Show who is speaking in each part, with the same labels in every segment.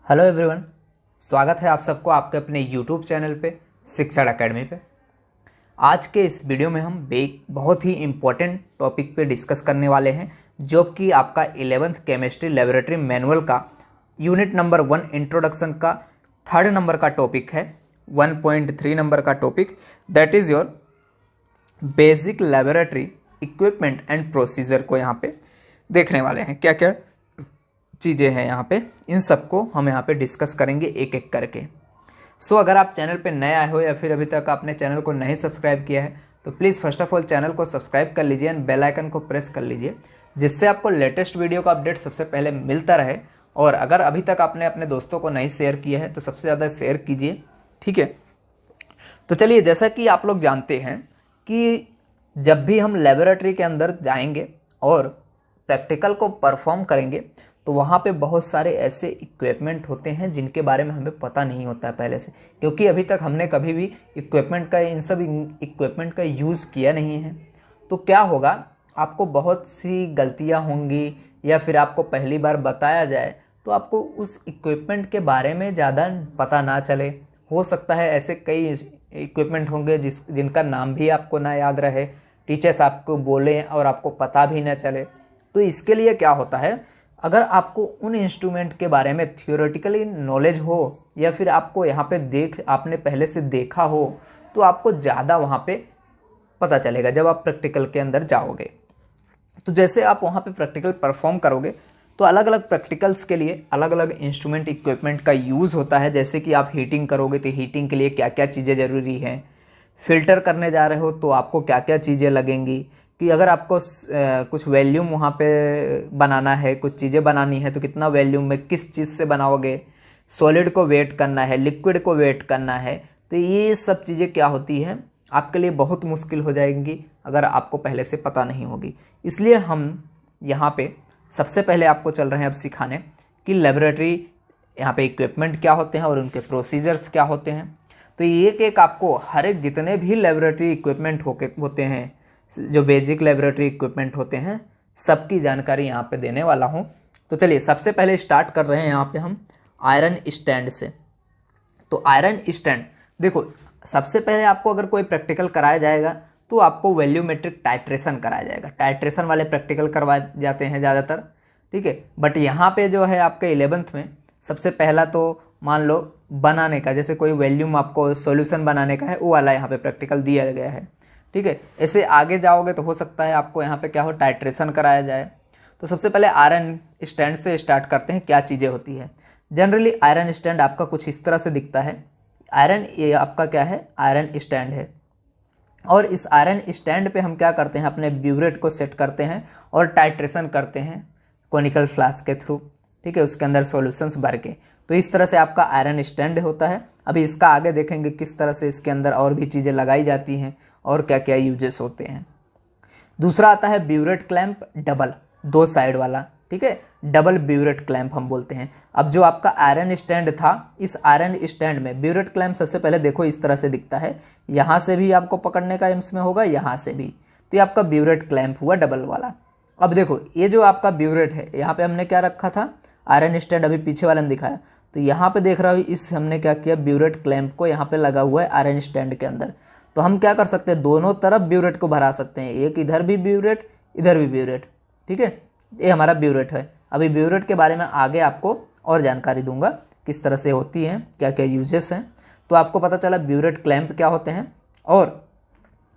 Speaker 1: Hello everyone, स्वागत है आप सबको आपके अपने यूट्यूब चैनल पे शिक्षण एकेडमी पे। आज के इस वीडियो में हम एक बहुत ही इम्पोर्टेंट टॉपिक पे डिस्कस करने वाले हैं, जो कि आपका 11th केमिस्ट्री लेबोरेटरी मैनुअल का यूनिट नंबर 1 इंट्रोडक्शन का 3rd नंबर का टॉपिक है। 1.3 नंबर का topic that is your basic laboratory equipment and procedure को यहाँ पे देखने वाले हैं। क्या क्या चीज़ें हैं यहाँ पे, इन सबको हम यहाँ पे डिस्कस करेंगे एक एक करके। अगर आप चैनल पे नए आए हो या फिर अभी तक आपने चैनल को नहीं सब्सक्राइब किया है तो please first of all channel को सब्सक्राइब कर लीजिए एंड बेल आइकन को प्रेस कर लीजिए, जिससे आपको लेटेस्ट वीडियो का अपडेट सबसे पहले मिलता रहे। और अगर अभी तक आपने अपने दोस्तों को नहीं शेयर किया है तो सबसे ज़्यादा शेयर कीजिए, ठीक है। तो चलिए, जैसा कि आप लोग जानते हैं कि जब भी हम लेबोरेटरी के अंदर जाएंगे और प्रैक्टिकल को परफॉर्म करेंगे तो वहाँ पे बहुत सारे ऐसे इक्विपमेंट होते हैं जिनके बारे में हमें पता नहीं होता है पहले से, क्योंकि अभी तक हमने कभी भी इन सब इक्विपमेंट का यूज़ किया नहीं है। तो क्या होगा, आपको बहुत सी गलतियाँ होंगी, या फिर आपको पहली बार बताया जाए तो आपको उस इक्विपमेंट के बारे में ज़्यादा पता ना चले। हो सकता है ऐसे कई इक्विपमेंट होंगे जिनका नाम भी आपको ना याद रहे, टीचर्स आपको बोलें और आपको पता भी ना चले। तो इसके लिए क्या होता है, अगर आपको उन इंस्ट्रूमेंट के बारे में थियोरेटिकली नॉलेज हो या फिर आपको यहाँ पे आपने पहले से देखा हो तो आपको ज़्यादा वहाँ पे पता चलेगा जब आप प्रैक्टिकल के अंदर जाओगे। तो जैसे आप वहाँ पे प्रैक्टिकल परफॉर्म करोगे तो अलग अलग प्रैक्टिकल्स के लिए अलग अलग इंस्ट्रूमेंट इक्विपमेंट का यूज़ होता है। जैसे कि आप हीटिंग करोगे तो हीटिंग के लिए क्या क्या चीज़ें ज़रूरी हैं, फ़िल्टर करने जा रहे हो तो आपको क्या क्या चीज़ें लगेंगी, कि अगर आपको कुछ वॉल्यूम वहाँ पे बनाना है, कुछ चीज़ें बनानी है तो कितना वॉल्यूम में किस चीज़ से बनाओगे, सॉलिड को वेट करना है, लिक्विड को वेट करना है। तो ये सब चीज़ें क्या होती हैं, आपके लिए बहुत मुश्किल हो जाएंगी अगर आपको पहले से पता नहीं होगी। इसलिए हम यहाँ पे सबसे पहले आपको चल रहे हैं अब सिखाने कि लेबोरेटरी यहाँ पे इक्विपमेंट क्या होते हैं और उनके प्रोसीजर्स क्या होते हैं। तो एक एक आपको हर एक जितने भी लेबोरेटरी इक्विपमेंट होते हैं, जो बेसिक लेबोरेटरी इक्विपमेंट होते हैं, सबकी जानकारी यहाँ पे देने वाला हूँ। तो चलिए, सबसे पहले स्टार्ट कर रहे हैं यहाँ पे हम आयरन स्टैंड से। तो आयरन स्टैंड देखो, सबसे पहले आपको अगर कोई प्रैक्टिकल कराया जाएगा तो आपको वैल्यूमेट्रिक टाइट्रेशन कराया जाएगा। टाइट्रेशन वाले प्रैक्टिकल करवाए जाते हैं ज़्यादातर, ठीक है। बट यहाँ पे जो है आपके 11th में सबसे पहला तो मान लो बनाने का, जैसे कोई वॉल्यूम आपको सॉल्यूशन बनाने का है, वो वाला यहाँ पे प्रैक्टिकल दिया गया है, ठीक है। ऐसे आगे जाओगे तो हो सकता है आपको यहाँ पे क्या हो, टाइट्रेशन कराया जाए। तो सबसे पहले आयरन स्टैंड से स्टार्ट करते हैं, क्या चीज़ें होती है। जनरली आयरन स्टैंड आपका कुछ इस तरह से दिखता है। ये आपका क्या है, आयरन स्टैंड है। और इस आयरन स्टैंड पे हम क्या करते हैं, अपने ब्यूरेट को सेट करते हैं और टाइट्रेशन करते हैं कोनिकल फ्लास्क के थ्रू, ठीक है, उसके अंदर सॉल्यूशंस भर के। तो इस तरह से आपका आयरन स्टैंड होता है। अभी इसका आगे देखेंगे किस तरह से इसके अंदर और भी चीज़ें लगाई जाती हैं और क्या क्या यूजेस होते हैं। दूसरा आता है ब्यूरेट क्लैंप, डबल 2 साइड वाला, ठीक है, डबल ब्यूरेट क्लैंप हम बोलते हैं। अब जो आपका आयरन स्टैंड था, इस आयरन स्टैंड में ब्यूरेट क्लैंप सबसे पहले देखो इस तरह से दिखता है। यहाँ से भी आपको पकड़ने का इसमें होगा, यहाँ से भी। तो ये आपका ब्यूरेट क्लैंप हुआ डबल वाला। अब देखो, ये जो आपका ब्यूरेट है, यहाँ पे हमने क्या रखा था, आयरन स्टैंड अभी पीछे वाले में दिखाया। तो यहाँ पे देख रहा हूँ, इस हमने क्या किया, ब्यूरेट क्लैंप को यहाँ पे लगा हुआ है आयरन स्टैंड के अंदर। तो हम क्या कर सकते हैं, दोनों तरफ ब्यूरेट को भरा सकते हैं, एक इधर भी ब्यूरेट, इधर भी ब्यूरेट, ठीक है। ये हमारा ब्यूरेट है। अभी ब्यूरेट के बारे में आगे आपको और जानकारी दूंगा, किस तरह से होती हैं, क्या क्या यूजेस हैं। तो आपको पता चला ब्यूरेट क्लैंप क्या होते हैं और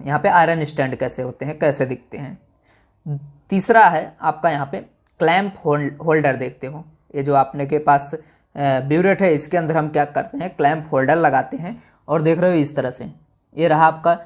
Speaker 1: यहाँ पे आयरन स्टैंड कैसे होते हैं, कैसे दिखते हैं। तीसरा है आपका यहाँ पे क्लैंप होल्डर, देखते हो ये जो आपने के पास ब्यूरेट है, इसके अंदर हम क्या करते हैं, क्लैंप होल्डर लगाते हैं। और देख रहे हो इस तरह से, ये रहा आपका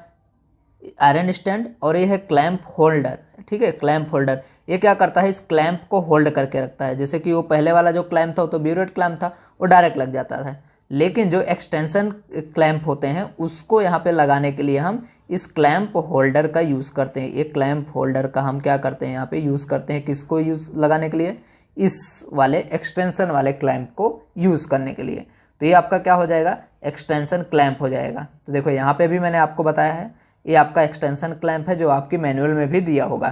Speaker 1: आयरन स्टैंड और ये है क्लैंप होल्डर, ठीक है। क्लैंप होल्डर ये क्या करता है, इस क्लैंप को होल्ड करके रखता है। जैसे कि वो पहले वाला जो क्लैंप था वो तो ब्यूरेट क्लैंप था, वो डायरेक्ट लग जाता था। लेकिन जो एक्सटेंशन क्लैंप होते हैं उसको यहाँ पे लगाने के लिए हम इस क्लैंप होल्डर का यूज़ करते हैं। एक क्लैंप होल्डर का हम क्या करते हैं, यहाँ पे यूज़ करते हैं, किसको यूज़ लगाने के लिए, इस वाले एक्सटेंशन वाले क्लैंप को यूज़ करने के लिए। तो ये आपका क्या हो जाएगा, एक्सटेंशन क्लैंप हो जाएगा। तो देखो यहाँ पे भी मैंने आपको बताया है, ये आपका एक्सटेंशन क्लैंप है जो आपकी मैनुअल में भी दिया होगा,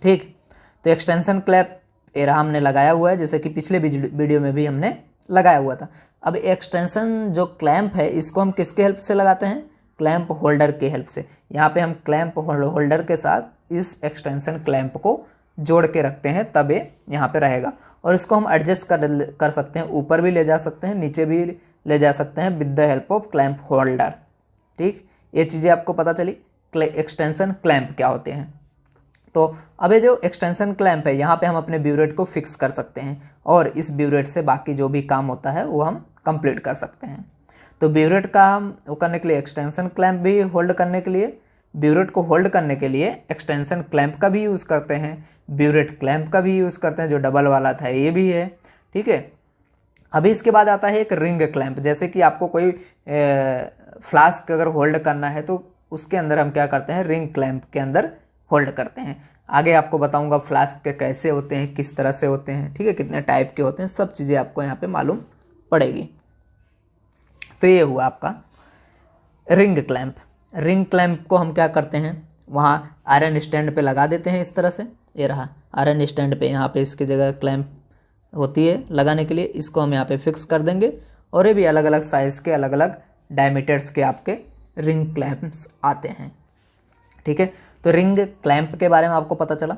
Speaker 1: ठीक। तो एक्सटेंशन क्लैंप ये रहा हमने लगाया हुआ है, जैसे कि पिछले वीडियो में भी हमने लगाया हुआ था। अब एक्सटेंशन जो क्लैंप है इसको हम किसके हेल्प से लगाते हैं, क्लैंप होल्डर के हेल्प से। यहाँ पे हम क्लैंप होल्डर के साथ इस एक्सटेंशन क्लैंप को जोड़ के रखते हैं, तब ये यहाँ पे रहेगा। और इसको हम एडजस्ट कर सकते हैं, ऊपर भी ले जा सकते हैं, नीचे भी ले जा सकते हैं with the help of clamp holder. ठीक, ये चीज़ें आपको पता चली एक्सटेंशन क्लैंप क्या होते हैं। तो अब ये जो एक्सटेंशन क्लैंप है यहाँ पे हम अपने ब्यूरेट को फिक्स कर सकते हैं और इस ब्यूरेट से बाकी जो भी काम होता है वो हम कंप्लीट कर सकते हैं। तो ब्यूरेट का हम वो करने के लिए एक्सटेंशन क्लैंप भी होल्ड करने के लिए, ब्यूरेट को होल्ड करने के लिए एक्सटेंशन क्लैंप का भी यूज़ करते हैं, ब्यूरेट क्लैंप का भी यूज़ करते हैं, जो डबल वाला था ये भी है। ठीक है, अभी इसके बाद आता है एक रिंग क्लैंप। जैसे कि आपको कोई फ्लास्क अगर होल्ड करना है तो उसके अंदर हम क्या करते हैं, रिंग क्लैंप के अंदर होल्ड करते हैं। आगे आपको बताऊंगा फ्लास्क के कैसे होते हैं, किस तरह से होते हैं, ठीक है, कितने टाइप के होते हैं, सब चीज़ें आपको यहाँ पे मालूम पड़ेगी। तो ये हुआ आपका रिंग क्लैंप। रिंग क्लैंप को हम क्या करते हैं, वहाँ आयरन स्टैंड पे लगा देते हैं इस तरह से। ये रहा आयरन स्टैंड पे, यहाँ पे इसकी जगह क्लैंप होती है लगाने के लिए, इसको हम यहाँ पे फिक्स कर देंगे। और ये भी अलग अलग साइज़ के, अलग अलग डायमीटर्स के आपके रिंग क्लैंप्स आते हैं। ठीक है, तो रिंग क्लैंप के बारे में आपको पता चला।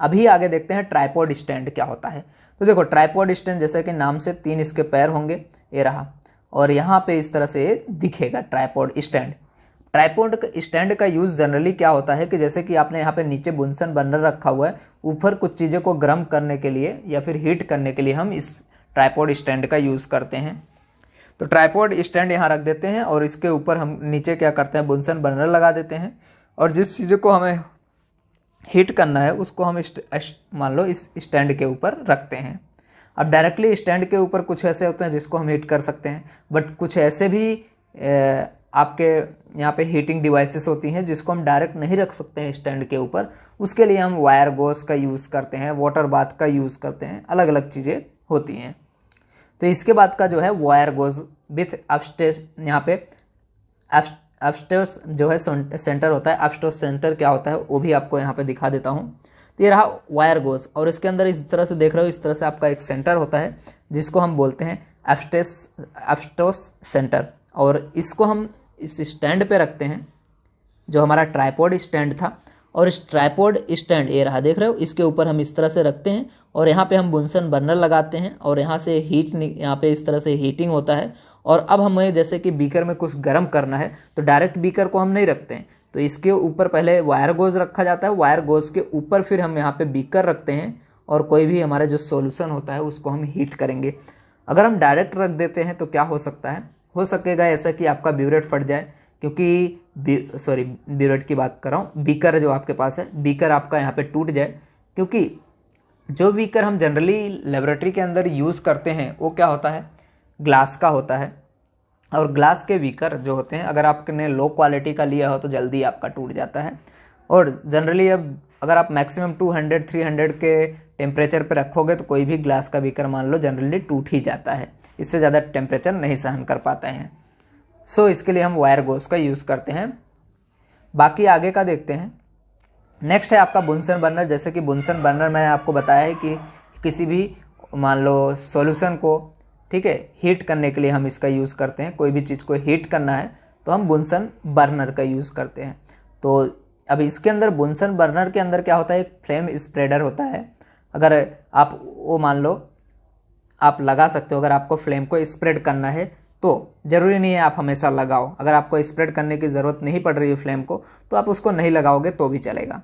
Speaker 1: अभी आगे देखते हैं ट्राइपॉड स्टैंड क्या होता है। तो देखो ट्राइपॉड स्टैंड जैसे कि नाम से 3 इसके पैर होंगे, ये रहा, और यहाँ पे इस तरह से दिखेगा ट्राइपॉड स्टैंड। ट्राइपॉड स्टैंड का यूज़ जनरली क्या होता है कि जैसे कि आपने यहाँ पे नीचे बुनसन बर्नर रखा हुआ है, ऊपर कुछ चीज़ों को गर्म करने के लिए या फिर हीट करने के लिए हम इस ट्राइपॉड स्टैंड का यूज़ करते हैं। तो ट्राइपॉड स्टैंड यहाँ रख देते हैं और इसके ऊपर हम नीचे क्या करते हैं, बुनसन बर्नर लगा देते हैं, और जिस चीज़ों को हमें हीट करना है उसको हम मान लो इस स्टैंड के ऊपर रखते हैं। अब डायरेक्टली स्टैंड के ऊपर कुछ ऐसे होते हैं जिसको हम हीट कर सकते हैं, बट कुछ ऐसे भी आपके यहाँ पे हीटिंग डिवाइसेस होती हैं जिसको हम डायरेक्ट नहीं रख सकते हैं स्टैंड के ऊपर। उसके लिए हम वायर गोस का यूज़ करते हैं, वाटर बाथ का यूज़ करते हैं, अलग अलग चीज़ें होती हैं। तो इसके बाद का जो है वायर गोज विथ अपस्टेयर्स, यहाँ पे अपस्टेयर्स जो है सेंटर होता है। अपस्टेयर्स सेंटर क्या होता है वो भी आपको यहाँ पे दिखा देता हूँ। तो ये रहा वायर गोज, और इसके अंदर इस तरह से देख रहे हो, इस तरह से आपका एक सेंटर होता है जिसको हम बोलते हैं अपस्टेयर्स सेंटर, और इसको हम इस स्टैंड पे रखते हैं जो हमारा ट्राइपॉड स्टैंड था। और इस ट्राइपॉड स्टैंड ये रहा, देख रहे हो, इसके ऊपर हम इस तरह से रखते हैं और यहाँ पे हम बुनसन बर्नर लगाते हैं और यहाँ से हीट, यहाँ पे इस तरह से हीटिंग होता है। और अब हमें जैसे कि बीकर में कुछ गर्म करना है तो डायरेक्ट बीकर को हम नहीं रखते हैं, तो इसके ऊपर पहले वायर गोज रखा जाता है, वायर गोज के ऊपर फिर हम यहाँ पे बीकर रखते हैं और कोई भी हमारा जो सॉल्यूशन होता है उसको हम हीट करेंगे। अगर हम डायरेक्ट रख देते हैं तो क्या हो सकता है, हो सकेगा ऐसा कि आपका ब्यूरेट फट जाए, क्योंकि ब्यूरेट की बात कर रहा हूँ, बीकर जो आपके पास है, बीकर आपका यहाँ पे टूट जाए, क्योंकि जो बीकर हम जनरली लेबोरेटरी के अंदर यूज़ करते हैं वो क्या होता है, ग्लास का होता है। और ग्लास के बीकर जो होते हैं अगर आपने लो क्वालिटी का लिया हो तो जल्दी आपका टूट जाता है। और जनरली अब अगर आप मैक्सिमम 200-300 के टेम्परेचर पे रखोगे तो कोई भी ग्लास का बीकर मान लो जनरली टूट ही जाता है, इससे ज़्यादा टेम्परेचर नहीं सहन कर पाते हैं। सो इसके लिए हम वायर गोस का यूज़ करते हैं। बाकी आगे का देखते हैं। नेक्स्ट है आपका बुनसन बर्नर। जैसे कि बुनसन बर्नर मैंने आपको बताया है कि किसी भी मान लो सॉल्यूशन को, ठीक है, हीट करने के लिए हम इसका यूज़ करते हैं। कोई भी चीज़ को हीट करना है तो हम बुनसन बर्नर का यूज़ करते हैं। तो अब इसके अंदर बुनसन बर्नर के अंदर क्या होता है, एक फ्लेम स्प्रेडर होता है। अगर आप वो मान लो आप लगा सकते हो, अगर आपको फ्लेम को स्प्रेड करना है तो ज़रूरी नहीं है आप हमेशा लगाओ। अगर आपको स्प्रेड करने की ज़रूरत नहीं पड़ रही है फ्लेम को तो आप उसको नहीं लगाओगे तो भी चलेगा।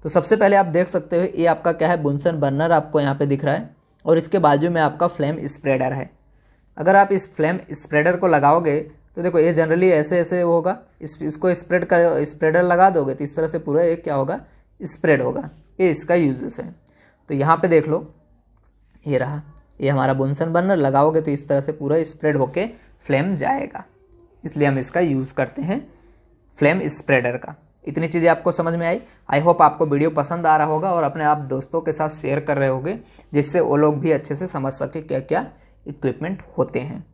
Speaker 1: तो सबसे पहले आप देख सकते हो ये आपका क्या है, बुनसन बर्नर आपको यहाँ पे दिख रहा है और इसके बाजू में आपका फ्लेम स्प्रेडर है। अगर आप इस फ्लेम स्प्रेडर को लगाओगे तो देखो ये जनरली ऐसे ऐसे होगा, इसको स्प्रेडर लगा दोगे तो इस तरह से पूरा ये क्या होगा, स्प्रेड होगा। ये इसका यूजेस है। तो यहाँ पे देख लो, ये रहा, ये हमारा बुनसन बर्नर, लगाओगे तो इस तरह से पूरा स्प्रेड होके फ्लेम जाएगा, इसलिए हम इसका यूज़ करते हैं फ्लेम स्प्रेडर का। इतनी चीज़ें आपको समझ में आई। आई होप आपको वीडियो पसंद आ रहा होगा और अपने आप दोस्तों के साथ शेयर कर रहे होंगे जिससे वो लोग भी अच्छे से समझ सके क्या क्या इक्विपमेंट होते हैं।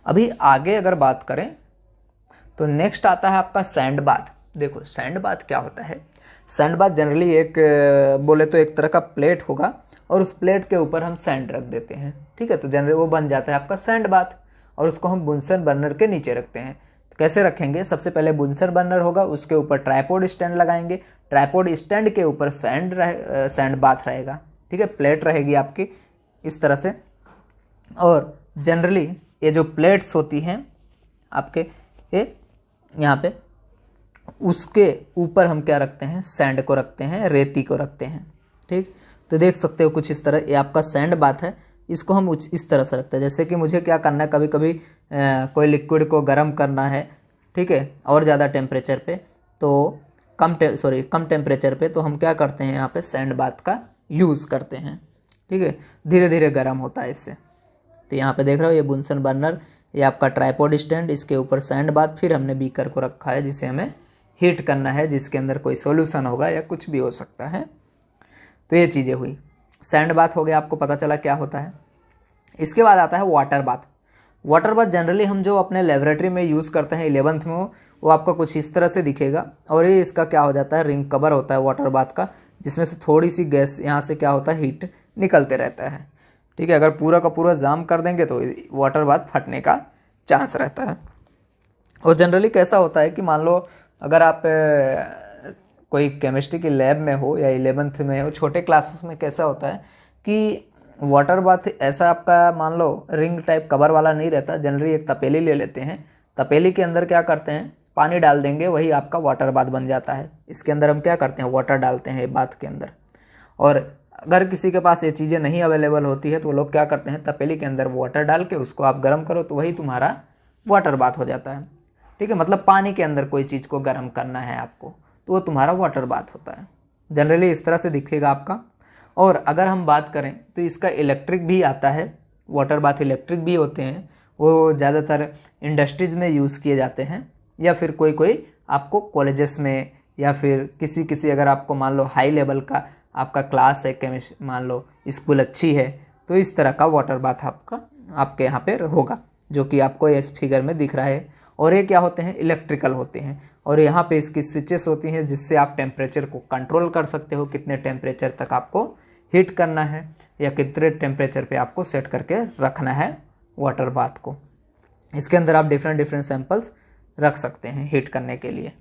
Speaker 1: अभी आगे अगर बात करें तो नेक्स्ट आता है आपका सैंड बाथ। देखो सैंड बाथ क्या होता है, सैंड बाथ जनरली एक बोले तो एक तरह का प्लेट होगा और उस प्लेट के ऊपर हम सैंड रख देते हैं। ठीक है, तो जनरली वो बन जाता है आपका सैंड बाथ, और उसको हम बुनसन बर्नर के नीचे रखते हैं। तो कैसे रखेंगे, सबसे पहले बुनसन बर्नर होगा, उसके ऊपर ट्राइपॉड स्टैंड लगाएंगे, ट्राइपॉड स्टैंड के ऊपर सैंड बाथ रहेगा। ठीक है, प्लेट रहेगी आपकी इस तरह से, और जनरली ये जो प्लेट्स होती हैं आपके ये यहाँ पे, उसके ऊपर हम क्या रखते हैं, सैंड को रखते हैं, रेती को रखते हैं। ठीक, तो देख सकते हो कुछ इस तरह, ये आपका सैंड बाथ है, इसको हम इस तरह से रखते हैं। जैसे कि मुझे क्या करना है, कभी कभी कोई लिक्विड को गर्म करना है, ठीक है, और ज़्यादा टेम्परेचर पे, तो कम टेम्परेचर पे, तो हम क्या करते हैं, यहाँ पे सैंड बाथ का यूज़ करते हैं। ठीक है, धीरे धीरे गर्म होता है इससे। तो यहाँ पे देख रहे हो ये बुनसन बर्नर, ये आपका ट्राइपॉड स्टैंड, इसके ऊपर सैंड बाथ, फिर हमने बीकर को रखा है जिसे हमें हीट करना है, जिसके अंदर कोई सॉल्यूशन होगा या कुछ भी हो सकता है। तो ये चीज़ें हुई, सैंड बाथ हो गया, आपको पता चला क्या होता है। इसके बाद आता है water bath. Water bath generally हम जो अपने लेबोरेटरी में यूज़ करते हैं 11th में, वो आपका कुछ इस तरह से दिखेगा, और ये इसका क्या हो जाता है, रिंग कवर होता है वाटर बाथ का, जिसमें से थोड़ी सी गैस यहाँ से क्या होता है, हीट निकलते रहता है। ठीक है, अगर पूरा का पूरा जाम कर देंगे तो वाटर बाथ फटने का चांस रहता है। और जनरली कैसा होता है कि मान लो अगर आप कोई केमिस्ट्री की लैब में हो या 11th में हो, छोटे क्लासेस में कैसा होता है कि वाटर बाथ ऐसा आपका मान लो रिंग टाइप कवर वाला नहीं रहता, जनरली एक तपेली ले लेते हैं, तपेली के अंदर क्या करते हैं, पानी डाल देंगे, वही आपका वाटर बाथ बन जाता है। इसके अंदर हम क्या करते हैं, वाटर डालते हैं बाथ के अंदर। और अगर किसी के पास ये चीज़ें नहीं अवेलेबल होती है तो वो लोग क्या करते हैं, तपेली के अंदर वाटर डाल के उसको आप गर्म करो, तो वही तुम्हारा वाटर बाथ हो जाता है। ठीक है, मतलब पानी के अंदर कोई चीज़ को गर्म करना है आपको, तो वो तुम्हारा वाटर बाथ होता है। जनरली इस तरह से दिखेगा आपका। और अगर हम बात करें तो इसका इलेक्ट्रिक भी आता है, वाटर बाथ इलेक्ट्रिक भी होते हैं, वो ज़्यादातर इंडस्ट्रीज़ में यूज़ किए जाते हैं, या फिर कोई कोई आपको कॉलेजेस में, या फिर किसी अगर आपको मान लो हाई लेवल का आपका क्लास है, केमिस्ट्री मान लो स्कूल अच्छी है, तो इस तरह का वाटर बाथ आपके यहाँ पे होगा, जो कि आपको इस फिगर में दिख रहा है। और ये क्या होते हैं, इलेक्ट्रिकल होते हैं, और यहाँ पे इसकी स्विचेस होती हैं जिससे आप टेम्परेचर को कंट्रोल कर सकते हो, कितने टेम्परेचर तक आपको हीट करना है या कितने टेम्परेचर पे आपको सेट करके रखना है वाटर बाथ को। इसके अंदर आप डिफरेंट सैंपल्स रख सकते हैं हीट करने के लिए,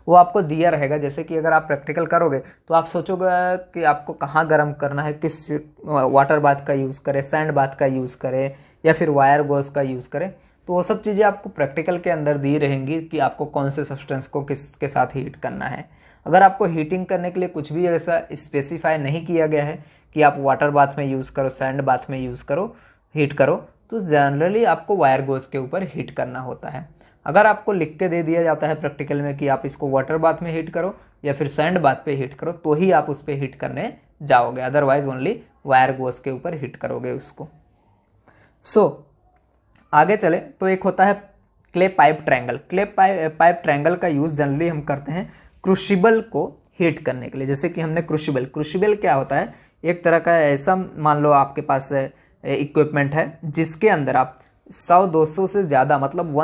Speaker 1: वो आपको दिया रहेगा। जैसे कि अगर आप प्रैक्टिकल करोगे तो आप सोचोगे कि आपको कहाँ गर्म करना है, किस वाटर बाथ का यूज़ करें, सैंड बाथ का यूज़ करें या फिर वायर गॉज का यूज़ करें, तो वो सब चीज़ें आपको प्रैक्टिकल के अंदर दी रहेंगी कि आपको कौन से सब्सटेंस को किसके साथ हीट करना है। अगर आपको हीटिंग करने के लिए कुछ भी ऐसा स्पेसिफाई नहीं किया गया है कि आप वाटर बाथ में यूज़ करो, सैंड बाथ में यूज़ करो, हीट करो, तो जनरली आपको वायर गोज के ऊपर हीट करना होता है। अगर आपको लिख के दे दिया जाता है प्रैक्टिकल में कि आप इसको वाटर बाथ में हीट करो या फिर सैंड बाथ पे हीट करो, तो ही आप उस पर हीट करने जाओगे, अदरवाइज ओनली वायर गोज के ऊपर हीट करोगे उसको। आगे चले तो एक होता है clay pipe triangle. Clay pipe triangle का यूज़ जनरली हम करते हैं क्रूशिबल को हीट करने के लिए। जैसे कि हमने क्रूशिबल क्या होता है, एक तरह का ऐसा मान लो आपके पास इक्विपमेंट है जिसके अंदर आप 100-200 से ज़्यादा, मतलब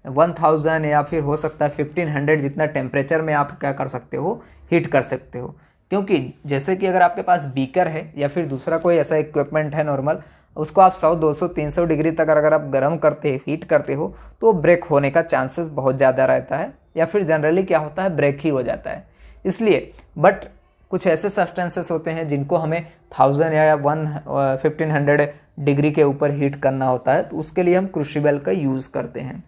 Speaker 1: 1000 या फिर हो सकता है 1500 जितना टेम्परेचर में आप क्या कर सकते हो, हीट कर सकते हो। क्योंकि जैसे कि अगर आपके पास बीकर है या फिर दूसरा कोई ऐसा इक्विपमेंट है नॉर्मल, उसको आप 100-200-300 डिग्री तक अगर आप गर्म करते हीट करते हो तो ब्रेक होने का चांसेस बहुत ज़्यादा रहता है, या फिर जनरली क्या होता है, ब्रेक ही हो जाता है। इसलिए बट कुछ ऐसे सब्सटेंसेस होते हैं जिनको हमें 1000 या 1500 डिग्री के ऊपर हीट करना होता है, तो उसके लिए हम क्रूशिबल का यूज़ करते हैं।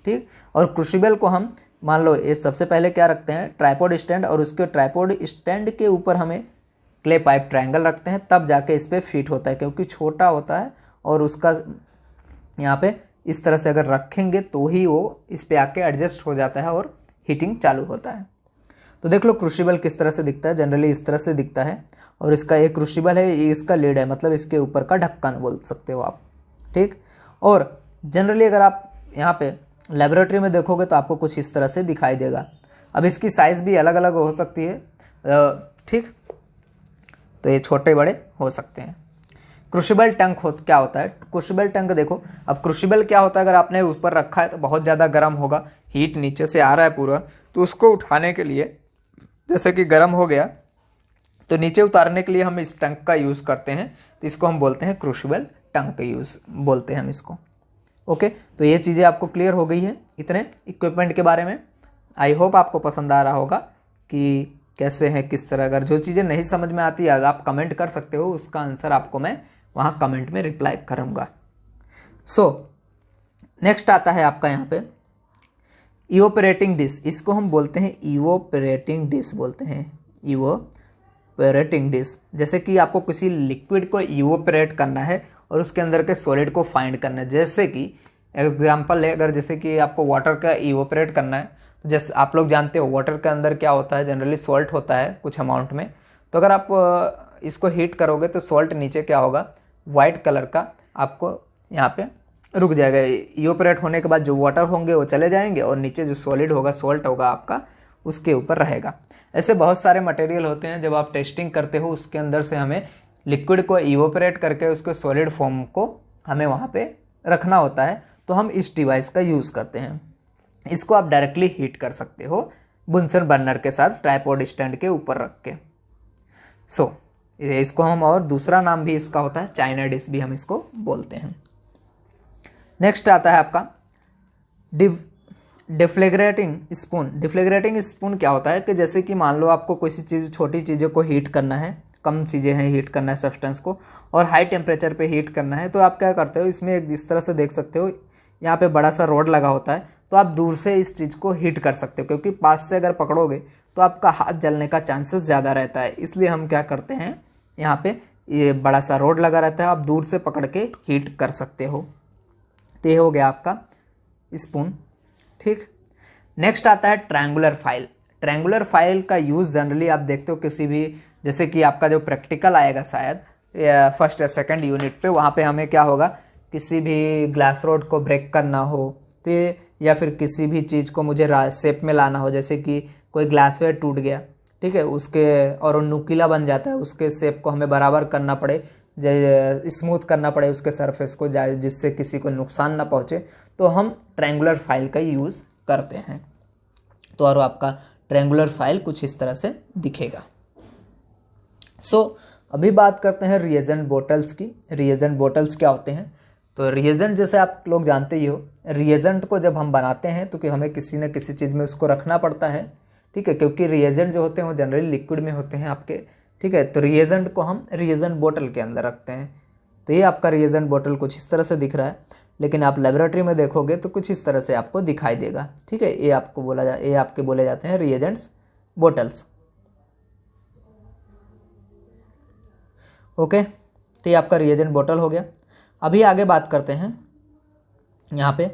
Speaker 1: ठीक, और क्रूशिबल को हम मान लो ये सबसे पहले क्या रखते हैं, ट्राइपॉड स्टैंड, और उसके ट्राइपॉड स्टैंड के ऊपर हमें क्ले पाइप ट्रायंगल रखते हैं, तब जाके इस पर फिट होता है, क्योंकि छोटा होता है और उसका यहाँ पे इस तरह से अगर रखेंगे तो ही वो इस पे आके एडजस्ट हो जाता है और हीटिंग चालू होता है। तो देख लो क्रूशिबल किस तरह से दिखता है, जनरली इस तरह से दिखता है, और इसका एक क्रूशिबल है, ये इसका लिड है, मतलब इसके ऊपर का ढक्कन बोल सकते हो आप। ठीक, और जनरली अगर आप यहाँ पे लेबोरेटरी में देखोगे तो आपको कुछ इस तरह से दिखाई देगा। अब इसकी साइज़ भी अलग अलग हो सकती है, ठीक, तो ये छोटे बड़े हो सकते हैं। क्रूशिबल टंक क्या होता है, क्रूशिबल टंक देखो, अब क्रूशिबल क्या होता है, अगर आपने ऊपर रखा है तो बहुत ज़्यादा गर्म होगा, हीट नीचे से आ रहा है पूरा, तो उसको उठाने के लिए जैसे कि गर्म हो गया तो नीचे उतारने के लिए हम इस टंक का यूज़ करते हैं, तो इसको हम बोलते हैं क्रूशिबल टंक का यूज़ बोलते हैं हम इसको। ओके, तो ये चीज़ें आपको क्लियर हो गई है इतने इक्विपमेंट के बारे में। आई होप आपको पसंद आ रहा होगा कि कैसे है, किस तरह। अगर जो चीज़ें नहीं समझ में आती है आप कमेंट कर सकते हो, उसका आंसर आपको मैं वहाँ कमेंट में रिप्लाई करूँगा। सो नेक्स्ट आता है आपका यहाँ पे इवोपरेटिंग डिश। इसको हम बोलते हैं इवोपरेटिंग डिश बोलते हैं, इवोपरेटिंग डिश। जैसे कि आपको किसी लिक्विड को इवोपरेट करना है और उसके अंदर के सॉलिड को फाइंड करना है। जैसे कि एग्जांपल है, अगर जैसे कि आपको वाटर का इवोपरेट करना है, तो जैसे आप लोग जानते हो वाटर के अंदर क्या होता है, जनरली सॉल्ट होता है कुछ अमाउंट में। तो अगर आप इसको हीट करोगे तो सॉल्ट नीचे क्या होगा, वाइट कलर का आपको यहाँ पे रुक जाएगा। इवोपरेट होने के बाद जो वाटर होंगे वो चले जाएंगे और नीचे जो सॉलिड होगा, सॉल्ट होगा आपका, उसके ऊपर रहेगा। ऐसे बहुत सारे मटेरियल होते हैं, जब आप टेस्टिंग करते हो उसके अंदर से हमें लिक्विड को इवोपरेट करके उसके सॉलिड फॉर्म को हमें वहाँ पे रखना होता है। तो हम इस डिवाइस का यूज़ करते हैं। इसको आप डायरेक्टली हीट कर सकते हो बुनसन बर्नर के साथ ट्राइपॉड स्टैंड के ऊपर रख के। सो इसको हम, और दूसरा नाम भी इसका होता है चाइना डिश भी हम इसको बोलते हैं। नेक्स्ट आता है आपका डिफ्लेग्रेटिंग स्पून। डिफ्लेग्रेटिंग स्पून क्या होता है कि जैसे कि मान लो आपको किसी चीज़, छोटी चीज़ों को हीट करना है, कम चीज़ें हैं हीट करना है सब्सटेंस को, और हाई टेम्परेचर पे हीट करना है, तो आप क्या करते हो, इसमें एक जिस तरह से देख सकते हो यहाँ पे बड़ा सा रोड लगा होता है, तो आप दूर से इस चीज़ को हीट कर सकते हो, क्योंकि पास से अगर पकड़ोगे तो आपका हाथ जलने का चांसेस ज़्यादा रहता है। इसलिए हम क्या करते हैं, यहाँ पे ये बड़ा सा रोड लगा रहता है, आप दूर से पकड़ के हीट कर सकते हो। तो ये हो गया आपका स्पून। ठीक, नेक्स्ट आता है ट्रायंगुलर फाइल। ट्रायंगुलर फाइल का यूज़ जनरली आप देखते हो किसी भी, जैसे कि आपका जो प्रैक्टिकल आएगा शायद फर्स्ट या सेकंड यूनिट पे, वहाँ पे हमें क्या होगा, किसी भी ग्लास रोड को ब्रेक करना हो तो, या फिर किसी भी चीज़ को मुझे शेप में लाना हो, जैसे कि कोई ग्लासवेयर टूट गया, ठीक है, उसके और वो नुकीला बन जाता है, उसके शेप को हमें बराबर करना पड़े, स्मूथ करना पड़े उसके सरफेस को, जिससे किसी को नुकसान ना पहुँचे, तो हम ट्रायंगुलर फाइल का यूज़ करते हैं। तो और आपका ट्रायंगुलर फाइल कुछ इस तरह से दिखेगा। सो अभी बात करते हैं रिएजेंट बोटल्स की। रिएजेंट बोटल्स क्या होते हैं, तो रिएजेंट जैसे आप लोग जानते ही हो, रिएजेंट को जब हम बनाते हैं तो कि हमें किसी न किसी चीज़ में उसको रखना पड़ता है, ठीक है, क्योंकि रिएजेंट जो होते हैं वो जनरली लिक्विड में होते हैं आपके, ठीक है। तो रिएजेंट को हम रिएजेंट बोतल के अंदर रखते हैं। तो ये आपका रिएजेंट बोतल कुछ इस तरह से दिख रहा है, लेकिन आप लेबोरेटरी में देखोगे तो कुछ इस तरह से आपको दिखाई देगा, ठीक है। ये आपके बोले जाते हैं रिएजेंट्स बोटल्स। ओके, तो ये आपका रिएजेंट बोतल हो गया। अभी आगे बात करते हैं यहाँ पे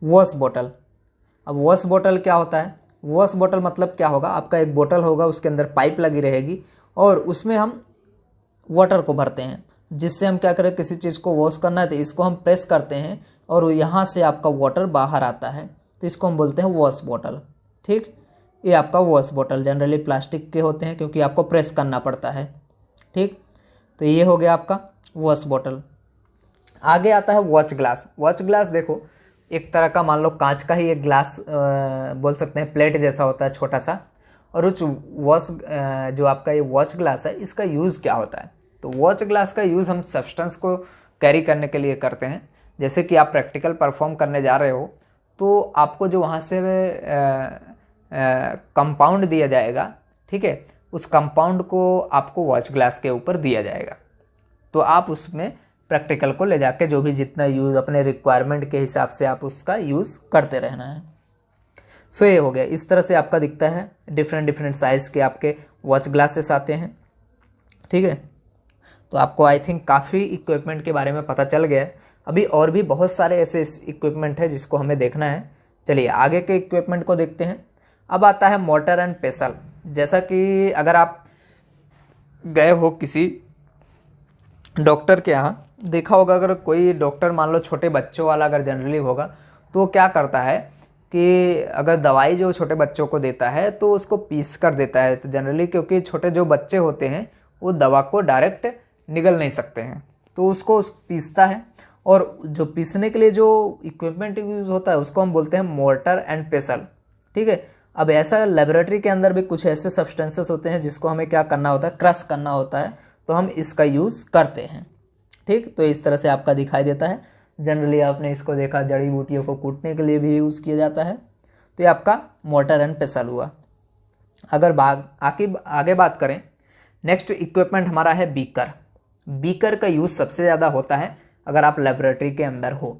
Speaker 1: वॉश बोतल। अब वॉश बोतल क्या होता है, वॉश बोतल मतलब क्या होगा, आपका एक बोतल होगा, उसके अंदर पाइप लगी रहेगी और उसमें हम वाटर को भरते हैं, जिससे हम क्या करें, किसी चीज़ को वॉश करना है तो इसको हम प्रेस करते हैं और यहाँ से आपका वाटर बाहर आता है, तो इसको हम बोलते हैं वॉश बोतल। ठीक, ये आपका वॉश बोतल जनरली प्लास्टिक के होते हैं क्योंकि आपको प्रेस करना पड़ता है। ठीक, तो ये हो गया आपका वॉश बोतल। आगे आता है वॉच ग्लास। वॉच ग्लास देखो, एक तरह का मान लो कांच का ही एक ग्लास बोल सकते हैं, प्लेट जैसा होता है छोटा सा। और उस वॉच जो आपका ये वॉच ग्लास है, इसका यूज़ क्या होता है, तो वॉच ग्लास का यूज़ हम सब्सटेंस को कैरी करने के लिए करते हैं। जैसे कि आप प्रैक्टिकल परफॉर्म करने जा रहे हो तो आपको जो वहाँ से कंपाउंड दिया जाएगा, ठीक है, उस कंपाउंड को आपको वॉच ग्लास के ऊपर दिया जाएगा। तो आप उसमें प्रैक्टिकल को ले जाके जो भी जितना यूज़ अपने रिक्वायरमेंट के हिसाब से आप उसका यूज़ करते रहना है। सो ये हो गया, इस तरह से आपका दिखता है। डिफरेंट साइज़ के आपके वॉच ग्लासेस आते हैं, ठीक है। तो आपको आई थिंक काफ़ी इक्विपमेंट के बारे में पता चल गया है। अभी और भी बहुत सारे ऐसे इक्विपमेंट है जिसको हमें देखना है। चलिए आगे के इक्विपमेंट को देखते हैं। अब आता है मोटर एंड पेसल। जैसा कि अगर आप गए हो किसी डॉक्टर के यहाँ, देखा होगा, अगर कोई डॉक्टर मान लो छोटे बच्चों वाला अगर जनरली होगा तो वो क्या करता है कि अगर दवाई जो छोटे बच्चों को देता है तो उसको पीस कर देता है। तो जनरली क्योंकि छोटे जो बच्चे होते हैं वो दवा को डायरेक्ट निगल नहीं सकते हैं, तो उसको पीसता है। और जो पीसने के लिए जो इक्विपमेंट यूज़ होता है उसको हम बोलते हैं मोर्टर एंड पेसल, ठीक है। अब ऐसा लेबोरेटरी के अंदर भी कुछ ऐसे सब्सटेंसेस होते हैं जिसको हमें क्या करना होता है, क्रश करना होता है, तो हम इसका यूज़ करते हैं। ठीक, तो इस तरह से आपका दिखाई देता है। जनरली आपने इसको देखा, जड़ी बूटियों को कूटने के लिए भी यूज़ किया जाता है। तो ये आपका मोटर एंड पेसल हुआ। अगर आगे बात करें, नेक्स्ट इक्विपमेंट हमारा है बीकर। बीकर का यूज़ सबसे ज़्यादा होता है अगर आप लेबोरेटरी के अंदर हो,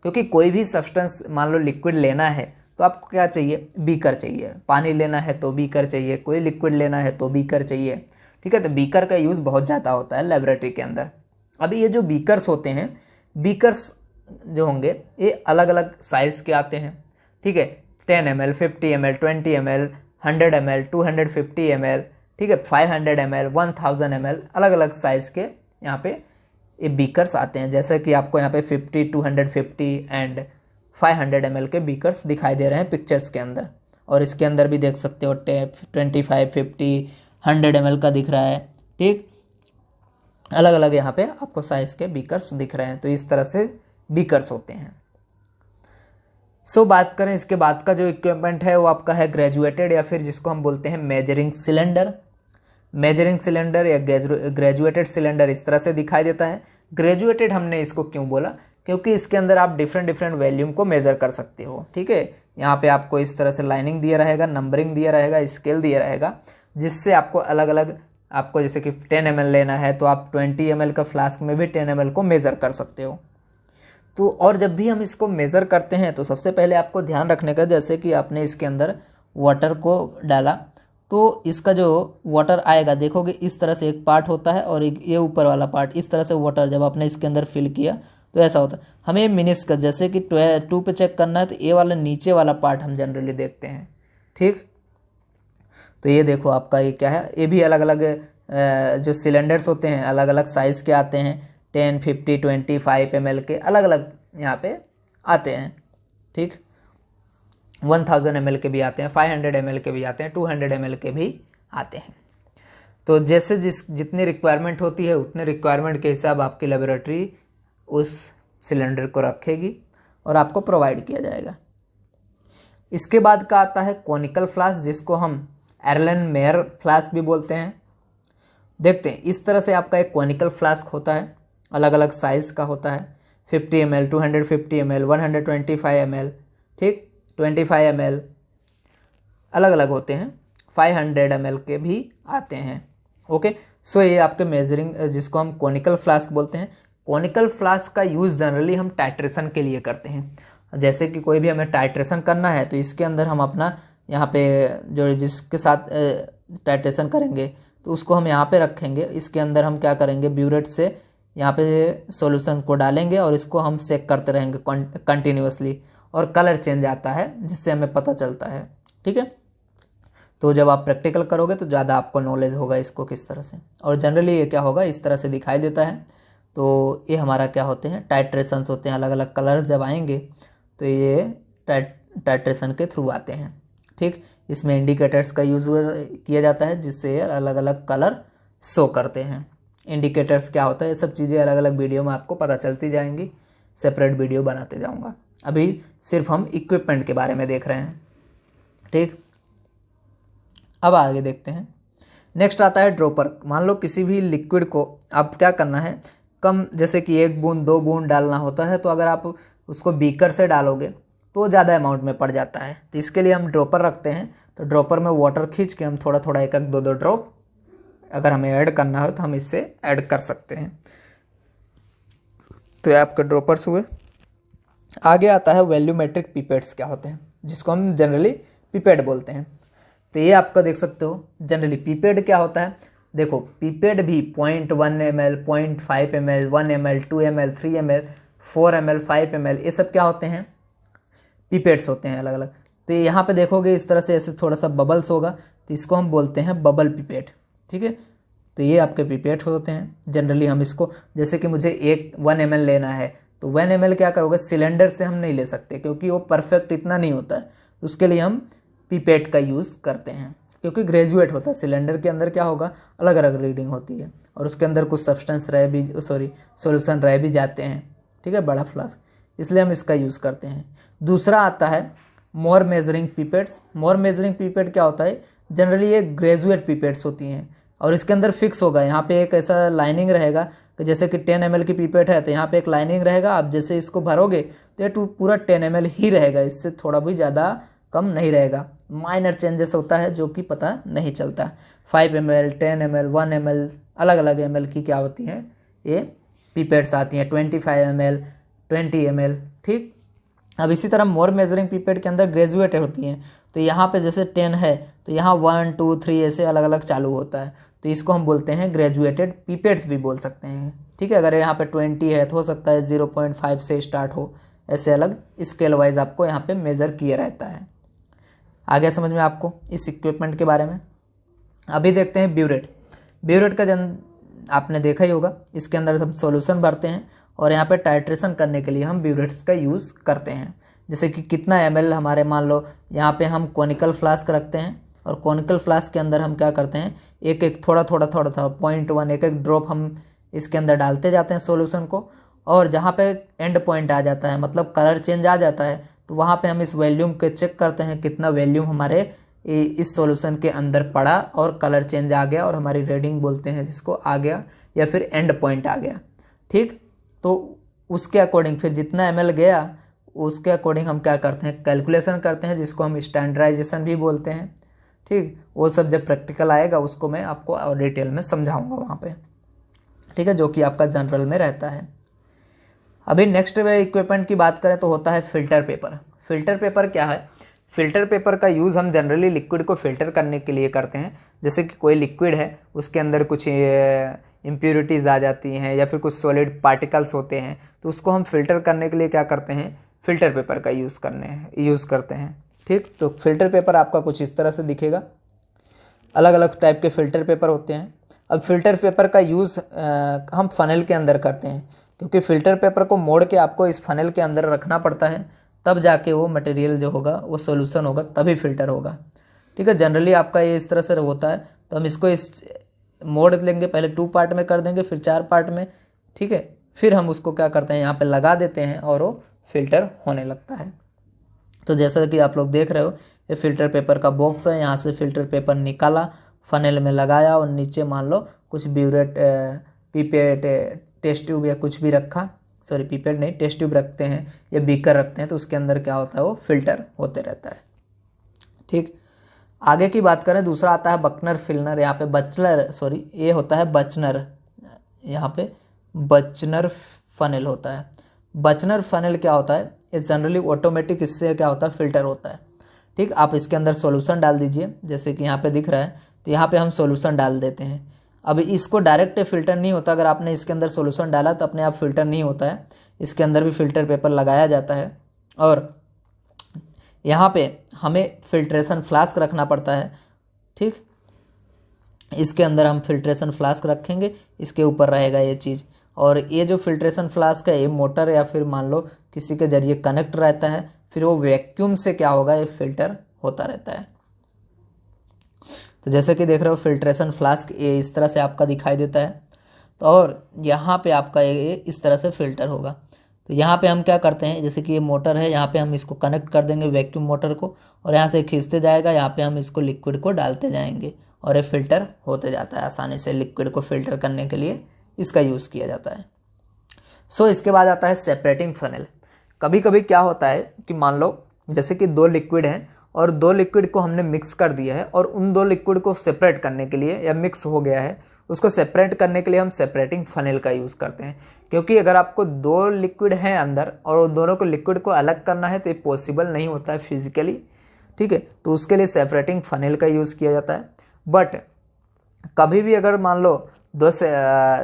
Speaker 1: क्योंकि कोई भी सब्सटेंस मान लो लिक्विड लेना है तो आपको क्या चाहिए, बीकर चाहिए। पानी लेना है तो बीकर चाहिए, कोई लिक्विड लेना है तो बीकर चाहिए। ठीक है, तो बीकर का यूज़ बहुत ज़्यादा होता है लेबोरेटरी के अंदर। अभी ये जो बीकर्स होते हैं, बीकर्स जो होंगे ये अलग अलग साइज़ के आते हैं। ठीक है, 10 ml, 50 ml, 20 ml, 100 ml, 250 ml, ठीक है, 500 ml, 1000 ml, अलग अलग साइज़ के यहाँ पे ये बीकर्स आते हैं। जैसे कि आपको यहाँ पे 50, 250 एंड 500 ml के बीकर्स दिखाई दे रहे हैं पिक्चर्स के अंदर। और इसके अंदर भी देख सकते हो 25, 50, 100 ml का दिख रहा है। ठीक, अलग अलग यहाँ पे आपको साइज़ के बीकर्स दिख रहे हैं। तो इस तरह से बीकर्स होते हैं। बात करें इसके बाद का जो इक्विपमेंट है वो आपका है ग्रेजुएटेड, या फिर जिसको हम बोलते हैं मेजरिंग सिलेंडर। मेजरिंग सिलेंडर या ग्रेजुएटेड सिलेंडर इस तरह से दिखाई देता है। ग्रेजुएटेड हमने इसको क्यों बोला, क्योंकि इसके अंदर आप डिफरेंट वैल्यूम को मेज़र कर सकते हो। ठीक है, यहाँ पे आपको इस तरह से लाइनिंग दिया रहेगा, नंबरिंग दिया रहेगा, स्केल दिया रहेगा, जिससे आपको अलग अलग, आपको जैसे कि 10 ml लेना है तो आप 20 ml का फ्लास्क में भी 10 ml को मेज़र कर सकते हो। तो और जब भी हम इसको मेज़र करते हैं तो सबसे पहले आपको ध्यान रखने का, जैसे कि आपने इसके अंदर वाटर को डाला तो इसका जो वाटर आएगा, देखोगे इस तरह से एक पार्ट होता है और ये ऊपर वाला पार्ट, इस तरह से वाटर जब आपने इसके अंदर फिल किया तो ऐसा होता है। हमें मिनिट्स का, जैसे कि 2 पे चेक करना है तो ये वाला नीचे वाला पार्ट हम जनरली देखते हैं। ठीक, तो ये देखो आपका ये क्या है, ये भी अलग अलग जो सिलेंडर्स होते हैं अलग अलग साइज़ के आते हैं। 10, 50, 25 ml के अलग अलग यहाँ पे आते हैं। ठीक, 1000 ml के भी आते हैं, 500 ml के भी आते हैं, 200 ml के भी आते हैं। तो जैसे जितनी रिक्वायरमेंट होती है उतने रिक्वायरमेंट के हिसाब आपकी लेबोरेटरी उस सिलेंडर को रखेगी और आपको प्रोवाइड किया जाएगा। इसके बाद का आता है कॉनिकल फ्लास्क, जिसको हम एरलन मेयर फ्लास्क भी बोलते हैं। देखते हैं, इस तरह से आपका एक कॉनिकल फ्लास्क होता है, अलग अलग साइज़ का होता है। 50 ml, 250 ml, 125 ml, ठीक, 25 ml, अलग अलग होते हैं। 500 ml के भी आते हैं। ओके, सो ये आपके मेजरिंग, जिसको हम कॉनिकल फ्लास्क बोलते हैं। कॉनिकल फ्लास्क का यूज़ जनरली हम टाइट्रेशन के लिए करते हैं। जैसे कि कोई भी हमें टाइट्रेशन करना है तो इसके अंदर हम अपना यहाँ पे जो जिसके साथ टाइट्रेशन करेंगे तो उसको हम यहाँ पे रखेंगे। इसके अंदर हम क्या करेंगे, ब्यूरेट से यहाँ पे सॉल्यूशन को डालेंगे और इसको हम सेक करते रहेंगे कंटिन्यूअसली, और कलर चेंज आता है जिससे हमें पता चलता है। ठीक है, तो जब आप प्रैक्टिकल करोगे तो ज़्यादा आपको नॉलेज होगा इसको किस तरह से। और जनरली ये क्या होगा, इस तरह से दिखाई देता है। तो ये हमारा क्या होते हैं, टाइट्रेशंस होते हैं। अलग अलग कलर्स जब आएंगे तो ये टाइट्रेशन के थ्रू आते हैं। ठीक, इसमें इंडिकेटर्स का यूज़ किया जाता है जिससे अलग अलग कलर शो करते हैं। इंडिकेटर्स क्या होता है, ये सब चीज़ें अलग अलग वीडियो में आपको पता चलती जाएंगी, सेपरेट वीडियो बनाते जाऊंगा। अभी सिर्फ हम इक्विपमेंट के बारे में देख रहे हैं। ठीक, अब आगे देखते हैं। नेक्स्ट आता है ड्रॉपर। मान लो किसी भी लिक्विड को आप क्या करना है, कम जैसे कि 1 बूंद 2 बूंद डालना होता है, तो अगर आप उसको बीकर से डालोगे तो ज़्यादा अमाउंट में पड़ जाता है। तो इसके लिए हम ड्रॉपर रखते हैं। तो ड्रॉपर में वाटर खींच के हम थोड़ा थोड़ा 1-1, 2-2 ड्रॉप अगर हमें ऐड करना हो तो हम इससे ऐड कर सकते हैं। तो ये आपके ड्रॉपर्स हुए। आगे आता है वैल्यूमेट्रिक पिपेट्स क्या होते हैं, जिसको हम जनरली पिपेट बोलते हैं। तो ये आपका देख सकते हो जनरली पिपेट क्या होता है। देखो पिपेट भी 0.1 ml, 0.5 ml, 1 ml, 2 ml, 3 ml, 4 ml, 5 ml, ये सब क्या होते हैं, पिपेट्स होते हैं अलग अलग। तो यहाँ पे देखोगे इस तरह से ऐसे थोड़ा सा बबल्स होगा, तो इसको हम बोलते हैं बबल पिपेट। ठीक है, तो ये आपके पिपेट होते हैं। जनरली हम इसको, जैसे कि मुझे 1 ml लेना है तो 1 ml क्या करोगे, सिलेंडर से हम नहीं ले सकते क्योंकि वो परफेक्ट इतना नहीं होता है। उसके लिए हम पिपेट का यूज़ करते हैं क्योंकि ग्रेजुएट होता है। सिलेंडर के अंदर क्या होगा, अलग अलग रीडिंग होती है और उसके अंदर कुछ सब्सटेंस सॉल्यूशन रह भी जाते हैं। ठीक है, बड़ा फ्लास्क, इसलिए हम इसका यूज़ करते हैं। दूसरा आता है मोर मेजरिंग पिपेट्स। मोर मेजरिंग पिपेट क्या होता है, जनरली ये ग्रेजुएट पिपेट्स होती हैं और इसके अंदर फिक्स होगा, यहाँ पे एक ऐसा लाइनिंग रहेगा कि जैसे कि 10 ml की पिपेट है तो यहाँ पे एक लाइनिंग रहेगा, आप जैसे इसको भरोगे तो ये पूरा 10 ml ही रहेगा, इससे थोड़ा भी ज़्यादा कम नहीं रहेगा। माइनर चेंजेस होता है जो कि पता नहीं चलता। 5 ml, 10 ml, 1 ml, अलग अलग ml की क्या होती हैं ये पिपेट्स आती हैं, 25 ml, 20 ml। ठीक, अब इसी तरह मोर मेजरिंग पिपेट के अंदर ग्रेजुएट होती हैं, तो यहाँ पे जैसे 10 है तो यहाँ 1, 2, 3 ऐसे अलग अलग चालू होता है, तो इसको हम बोलते हैं ग्रेजुएटेड पिपेट्स भी बोल सकते हैं। ठीक है, अगर यहाँ पे 20 है तो हो सकता है 0.5 से स्टार्ट हो, ऐसे अलग स्केल वाइज आपको यहाँ पे मेज़र किया रहता है। आ गया समझ में आपको इस इक्विपमेंट के बारे में। अभी देखते हैं ब्यूरेट। ब्यूरेट का आपने देखा ही होगा, इसके अंदर हम सॉल्यूशन भरते हैं और यहाँ पे टाइट्रेशन करने के लिए हम ब्यूरेट्स का यूज़ करते हैं। जैसे कि कितना ml हमारे, मान लो यहाँ पे हम कॉनिकल फ्लास्क रखते हैं और कॉनिकल फ्लास्क के अंदर हम क्या करते हैं, एक एक थोड़ा 0.1 एक एक ड्रॉप हम इसके अंदर डालते जाते हैं सॉल्यूशन को, और जहाँ पे एंड पॉइंट आ जाता है मतलब कलर चेंज आ जाता है तो वहाँ पे हम इस वॉल्यूम के चेक करते हैं कितना वॉल्यूम हमारे इस सॉल्यूशन के अंदर पड़ा और कलर चेंज आ गया और हमारी रीडिंग बोलते हैं जिसको आ गया, या फिर एंड पॉइंट आ गया। ठीक, तो उसके अकॉर्डिंग फिर जितना ml गया उसके अकॉर्डिंग हम क्या करते हैं, कैलकुलेशन करते हैं, जिसको हम स्टैंडर्डाइजेशन भी बोलते हैं। ठीक, वो सब जब प्रैक्टिकल आएगा उसको मैं आपको और डिटेल में समझाऊंगा वहाँ पे। ठीक है, जो कि आपका जनरल में रहता है। अभी नेक्स्ट इक्विपमेंट की बात करें तो होता है फिल्टर पेपर। फिल्टर पेपर क्या है, फिल्टर पेपर का यूज़ हम जनरली लिक्विड को फिल्टर करने के लिए करते हैं। जैसे कि कोई लिक्विड है उसके अंदर कुछ इम्प्योरिटीज़ आ जाती हैं या फिर कुछ सॉलिड पार्टिकल्स होते हैं, तो उसको हम फिल्टर करने के लिए क्या करते हैं, फिल्टर पेपर का यूज़ करते हैं। ठीक, तो फिल्टर पेपर आपका कुछ इस तरह से दिखेगा, अलग अलग टाइप के फिल्टर पेपर होते हैं। अब फिल्टर पेपर का यूज़ हम फ़नल के अंदर करते हैं, क्योंकि फ़िल्टर पेपर को मोड़ के आपको इस फ़नल के अंदर रखना पड़ता है, तब जाके वो मटेरियल जो होगा वो सॉल्यूशन होगा, तभी फ़िल्टर होगा। ठीक है, जनरली आपका ये इस तरह से होता है, तो हम इसको इस मोड़ लेंगे, पहले 2 पार्ट में कर देंगे, फिर 4 पार्ट में। ठीक है, फिर हम उसको क्या करते हैं, यहाँ पे लगा देते हैं और वो फिल्टर होने लगता है। तो जैसा कि आप लोग देख रहे हो, ये फ़िल्टर पेपर का बॉक्स है, यहाँ से फ़िल्टर पेपर निकाला, फ़नल में लगाया और नीचे मान लो कुछ ब्यूरेट, पिपेट, टेस्ट ट्यूब या कुछ भी रखा, सॉरी पिपेट नहीं, टेस्ट ट्यूब रखते हैं या बीकर रखते हैं, तो उसके अंदर क्या होता है, वो फिल्टर होते रहता है। ठीक, आगे की बात करें, दूसरा आता है बकनर फिल्नर। यहाँ पे ये होता है बचनर, यहाँ पे बचनर फनल होता है। बचनर फनल क्या होता है, ये जनरली ऑटोमेटिक, इससे क्या होता है, फिल्टर होता है। ठीक, आप इसके अंदर सॉल्यूशन डाल दीजिए, जैसे कि यहाँ पे दिख रहा है, तो यहाँ पे हम सॉल्यूशन डाल देते हैं। अब इसको डायरेक्ट फिल्टर नहीं होता, अगर आपने इसके अंदर सॉल्यूशन डाला तो अपने आप फिल्टर नहीं होता है, इसके अंदर भी फिल्टर पेपर लगाया जाता है। और यहाँ पे हमें फिल्ट्रेशन फ्लास्क रखना पड़ता है। ठीक, इसके अंदर हम फिल्ट्रेशन फ्लास्क रखेंगे, इसके ऊपर रहेगा ये चीज़, और ये जो फिल्ट्रेशन फ्लास्क है ये मोटर या फिर मान लो किसी के जरिए कनेक्ट रहता है, फिर वो वैक्यूम से क्या होगा, ये फिल्टर होता रहता है। तो जैसे कि देख रहे हो फिल्ट्रेशन फ्लास्क ये इस तरह से आपका दिखाई देता है, तो और यहाँ पे आपका ये इस तरह से फिल्टर होगा। तो यहाँ पे हम क्या करते हैं, जैसे कि ये मोटर है, यहाँ पे हम इसको कनेक्ट कर देंगे वैक्यूम मोटर को, और यहाँ से खींचते जाएगा, यहाँ पे हम इसको लिक्विड को डालते जाएंगे और ये फिल्टर होते जाता है। आसानी से लिक्विड को फिल्टर करने के लिए इसका यूज़ किया जाता है। सो इसके बाद आता है सेपरेटिंग फनल। कभी कभी क्या होता है कि मान लो जैसे कि 2 लिक्विड हैं और 2 लिक्विड को हमने मिक्स कर दिया है, और उन 2 लिक्विड को सेपरेट करने के लिए, या मिक्स हो गया है उसको सेपरेट करने के लिए हम सेपरेटिंग फनल का यूज़ करते हैं। क्योंकि अगर आपको 2 लिक्विड हैं अंदर और दोनों को लिक्विड को अलग करना है तो ये पॉसिबल नहीं होता है फिजिकली। ठीक है, तो उसके लिए सेपरेटिंग फनल का यूज़ किया जाता है। बट कभी भी अगर मान लो 2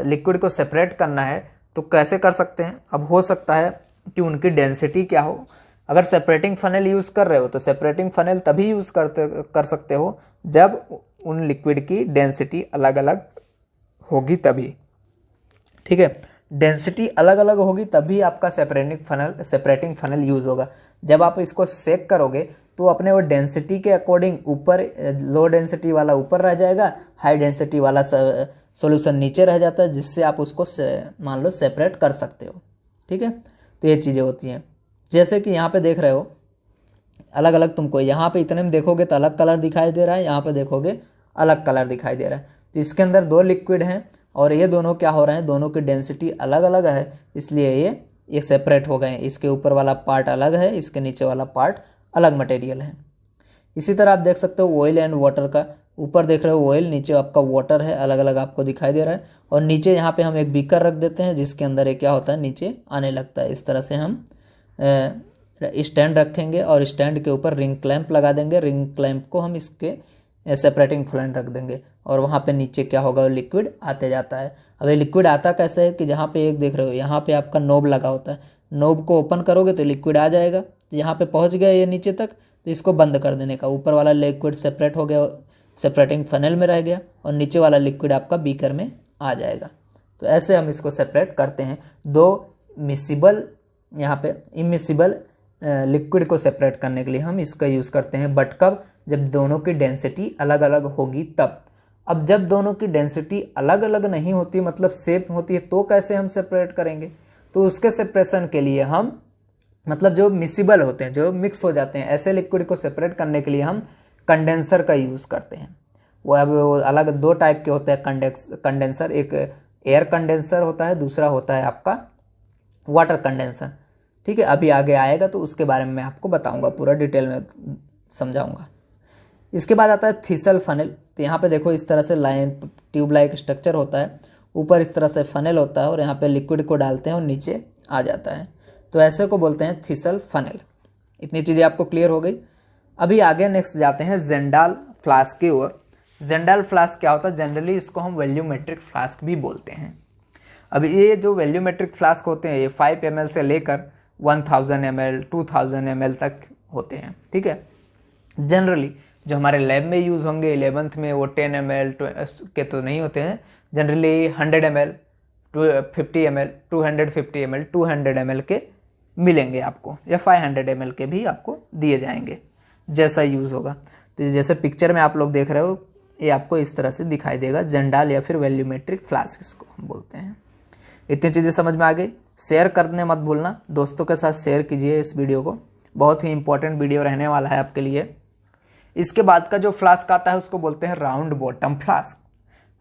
Speaker 1: लिक्विड को सेपरेट करना है तो कैसे कर सकते हैं। अब हो सकता है कि उनकी डेंसिटी क्या हो। अगर सेपरेटिंग फनल यूज़ कर रहे हो तो सेपरेटिंग फनल तभी यूज़ कर सकते हो जब उन लिक्विड की डेंसिटी अलग अलग होगी तभी। ठीक है, डेंसिटी अलग अलग होगी तभी आपका सेपरेटिंग फनल यूज़ होगा। जब आप इसको सेक करोगे तो अपने वो डेंसिटी के अकॉर्डिंग ऊपर, लो डेंसिटी वाला ऊपर रह जाएगा, हाई डेंसिटी वाला सॉल्यूशन नीचे रह जाता है, जिससे आप उसको मान लो सेपरेट कर सकते हो। ठीक है, तो ये चीज़ें होती हैं। जैसे कि यहाँ पे देख रहे हो अलग अलग तुमको यहाँ पे इतने में देखोगे तो अलग कलर दिखाई दे रहा है, यहाँ पे देखोगे अलग कलर दिखाई दे रहा है। तो इसके अंदर दो लिक्विड हैं और ये दोनों क्या हो रहे हैं, दोनों की डेंसिटी अलग अलग है, इसलिए ये सेपरेट हो गए हैं। इसके ऊपर वाला पार्ट अलग है, इसके नीचे वाला पार्ट अलग मटेरियल है। इसी तरह आप देख सकते हो ऑयल एंड वाटर का, ऊपर देख रहे हो ऑयल, नीचे आपका वाटर है, अलग अलग आपको दिखाई दे रहा है। और नीचे यहाँ पे हम एक बीकर रख देते हैं जिसके अंदर ये क्या होता है, नीचे आने लगता है। इस तरह से हम स्टैंड रखेंगे और स्टैंड के ऊपर रिंग क्लैंप लगा देंगे। रिंग क्लैंप को हम इसके सेपरेटिंग फ्लैंड रख देंगे और वहाँ पे नीचे क्या होगा, वो लिक्विड आते जाता है। अब ये लिक्विड आता कैसे है कि जहाँ पे एक देख रहे हो यहाँ पे आपका नोब लगा होता है, नोब को ओपन करोगे तो लिक्विड आ जाएगा। तो यहाँ पे पहुँच गया ये नीचे तक, तो इसको बंद कर देने का, ऊपर वाला लिक्विड सेपरेट हो गया, सेपरेटिंग फनल में रह गया और नीचे वाला लिक्विड आपका बीकर में आ जाएगा। तो ऐसे हम इसको सेपरेट करते हैं। दो मिसिबल यहाँ पे इमिसिबल लिक्विड को सेपरेट करने के लिए हम इसका यूज़ करते हैं, बट कब, जब दोनों की डेंसिटी अलग अलग होगी तब। अब जब दोनों की डेंसिटी अलग अलग नहीं होती, मतलब सेम होती है, तो कैसे हम सेपरेट करेंगे? तो उसके सेपरेशन के लिए हम, मतलब जो मिसिबल होते हैं, जो मिक्स हो जाते हैं, ऐसे लिक्विड को सेपरेट करने के लिए हम कंडेंसर का यूज़ करते हैं। वो अब वो अलग दो टाइप के होते हैं कंडेंसर, एक एयर कंडेंसर होता है, दूसरा होता है आपका वाटर कंडेंसर। ठीक है, अभी आगे आएगा तो उसके बारे में मैं आपको बताऊंगा, पूरा डिटेल में समझाऊंगा। इसके बाद आता है थिसल फनल। तो यहाँ पे देखो इस तरह से लाइन ट्यूब लाइक स्ट्रक्चर होता है, ऊपर इस तरह से फनल होता है और यहाँ पे लिक्विड को डालते हैं और नीचे आ जाता है, तो ऐसे को बोलते हैं थिसल फनल। इतनी चीज़ें आपको क्लियर हो गई। अभी आगे नेक्स्ट जाते हैं जेंडाल फ्लास्क की ओर। जेंडाल फ्लास्क क्या होता है? जनरली इसको हम वॉल्यूमेट्रिक फ्लास्क भी बोलते हैं। अब ये जो वॉल्यूमेट्रिक फ्लास्क होते हैं ये 5 ml से लेकर 1000 ml 2000 ml तक होते हैं। ठीक है, जनरली जो हमारे लैब में यूज़ होंगे 11th में वो 10 ml के तो नहीं होते हैं, generally 100 ml 50 ml 250 ml 200 ml के मिलेंगे आपको, या 500 ml के भी आपको दिए जाएंगे, जैसा यूज़ होगा। तो जैसे पिक्चर में आप लोग देख रहे हो, ये आपको इस तरह से दिखाई देगा, जेंडाल या फिर वॉल्यूमेट्रिक फ्लास्क इसको हम बोलते हैं। इतनी चीज़ें समझ में आ गई। शेयर करने मत भूलना, दोस्तों के साथ शेयर कीजिए इस वीडियो को, बहुत ही इंपॉर्टेंट वीडियो रहने वाला है आपके लिए। इसके बाद का जो फ्लास्क आता है उसको बोलते हैं राउंड बॉटम फ्लास्क।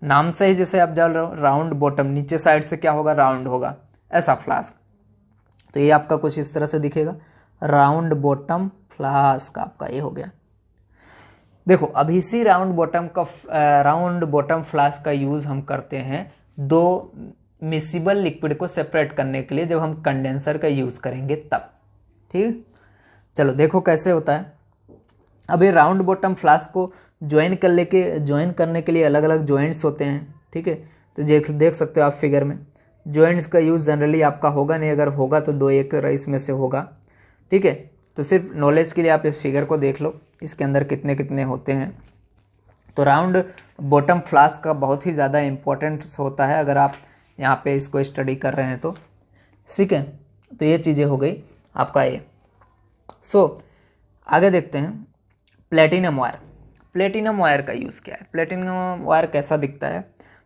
Speaker 1: नाम से ही जैसे आप जान रहे हो, राउंड बॉटम, नीचे साइड से क्या होगा, राउंड होगा, ऐसा फ्लास्क। तो ये आपका कुछ इस तरह से दिखेगा, राउंड बॉटम फ्लास्क आपका ये हो गया। देखो अब इसी राउंड बॉटम फ्लास्क का यूज़ हम करते हैं दो मिसिबल लिक्विड को सेपरेट करने के लिए, जब हम कंडेंसर का यूज़ करेंगे तब। ठीक, चलो देखो कैसे होता है। अब ये राउंड बॉटम फ्लास्क को ज्वाइन करने के लिए अलग अलग जॉइंट्स होते हैं। ठीक है, तो देख सकते हो आप फिगर में, जॉइंट्स का यूज़ जनरली आपका होगा नहीं, अगर होगा तो 2-1 इसमें से होगा। ठीक है, तो सिर्फ नॉलेज के लिए आप इस फिगर को देख लो, इसके अंदर कितने कितने होते हैं। तो राउंड बॉटम फ्लास्क का बहुत ही ज़्यादा इम्पोर्टेंस होता है, अगर आप यहाँ पे इसको स्टडी कर रहे हैं तो। ठीक है, तो ये चीज़ें हो गई आपका ये। आगे देखते हैं प्लेटिनम वायर। प्लेटिनम वायर का यूज़ क्या है, प्लेटिनम वायर कैसा दिखता है?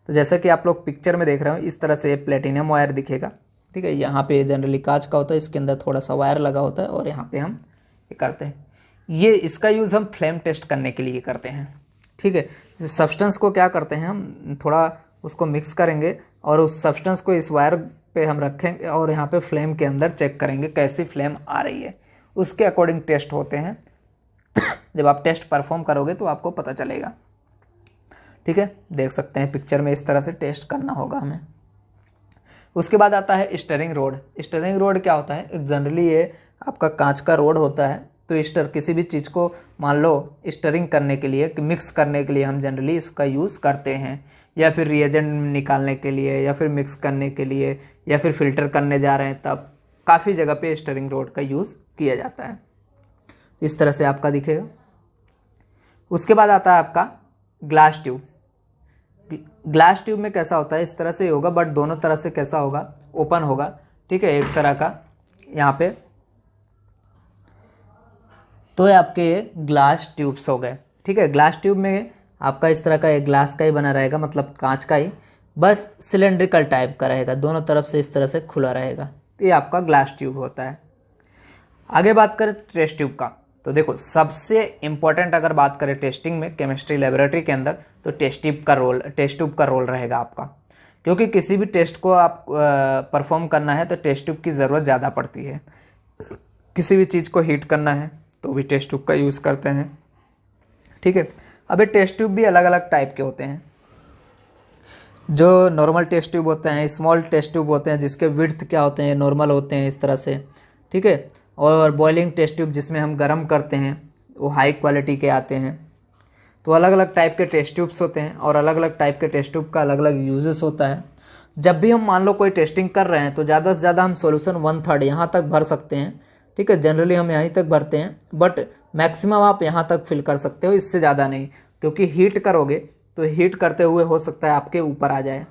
Speaker 1: तो जैसा कि आप लोग पिक्चर में देख रहे हो, इस तरह से प्लेटिनम वायर दिखेगा। ठीक है, यहाँ पे जनरली कांच का होता है, इसके अंदर थोड़ा सा वायर लगा होता है और यहाँ पे हम ये करते हैं। ये इसका यूज़ हम फ्लेम टेस्ट करने के लिए करते हैं। ठीक है, सब्सटेंस को क्या करते हैं, हम थोड़ा उसको मिक्स करेंगे और उस सब्सटेंस को इस वायर पे हम रखेंगे और यहाँ पे फ्लेम के अंदर चेक करेंगे कैसी फ्लेम आ रही है, उसके अकॉर्डिंग टेस्ट होते हैं। जब आप टेस्ट परफॉर्म करोगे तो आपको पता चलेगा। ठीक है, देख सकते हैं पिक्चर में, इस तरह से टेस्ट करना होगा हमें। उसके बाद आता है स्टरिंग रोड। स्टरिंग रोड क्या होता है? जनरली ये आपका कांच का रोड होता है। तो किसी भी चीज़ को मान लो स्टरिंग करने के लिए, मिक्स करने के लिए हम जनरली इसका यूज़ करते हैं, या फिर रिएजेंट निकालने के लिए, या फिर मिक्स करने के लिए, या फिर फिल्टर करने जा रहे हैं, तब काफ़ी जगह पे स्टरिंग रोड का यूज़ किया जाता है। इस तरह से आपका दिखेगा। उसके बाद आता है आपका ग्लास ट्यूब। ग्लास ट्यूब में कैसा होता है? इस तरह से होगा, बट दोनों तरह से कैसा होगा, ओपन होगा। ठीक है, एक तरह का यहाँ पे, तो ये आपके ग्लास ट्यूब्स हो गए। ठीक है, ग्लास ट्यूब में आपका इस तरह का एक ग्लास का ही बना रहेगा, मतलब कांच का ही, बस सिलेंड्रिकल टाइप का रहेगा, दोनों तरफ से इस तरह से खुला रहेगा। तो ये आपका ग्लास ट्यूब होता है। आगे बात करें टेस्ट ट्यूब का। तो देखो सबसे इम्पोर्टेंट अगर बात करें टेस्टिंग में केमिस्ट्री लेबोरेटरी के अंदर, तो टेस्ट ट्यूब का रोल रहेगा आपका, क्योंकि किसी भी टेस्ट को आप परफॉर्म करना है तो टेस्ट ट्यूब की ज़रूरत ज़्यादा पड़ती है। किसी भी चीज़ को हीट करना है तो भी टेस्ट ट्यूब का यूज़ करते हैं, ठीक है। अब ये टेस्ट ट्यूब भी अलग अलग टाइप के होते हैं। जो नॉर्मल टेस्ट ट्यूब होते हैं, स्मॉल टेस्ट ट्यूब होते हैं जिसके विड्थ क्या होते हैं, नॉर्मल होते हैं इस तरह से, ठीक है। और बॉइलिंग टेस्ट ट्यूब जिसमें हम गर्म करते हैं वो हाई क्वालिटी के आते हैं। तो अलग अलग टाइप के टेस्ट ट्यूब्स होते हैं और अलग अलग टाइप के टेस्ट ट्यूब का अलग अलग यूजेस होता है। जब भी हम मान लो कोई टेस्टिंग कर रहे हैं तो ज़्यादा से ज़्यादा हम सॉल्यूशन 1/3 यहाँ तक भर सकते हैं, ठीक है। जनरली हम यहीं तक भरते हैं, बट मैक्सिमम आप यहाँ तक फिल कर सकते हो, इससे ज़्यादा नहीं, क्योंकि हीट करोगे तो हीट करते हुए हो सकता है आपके ऊपर आ जाए।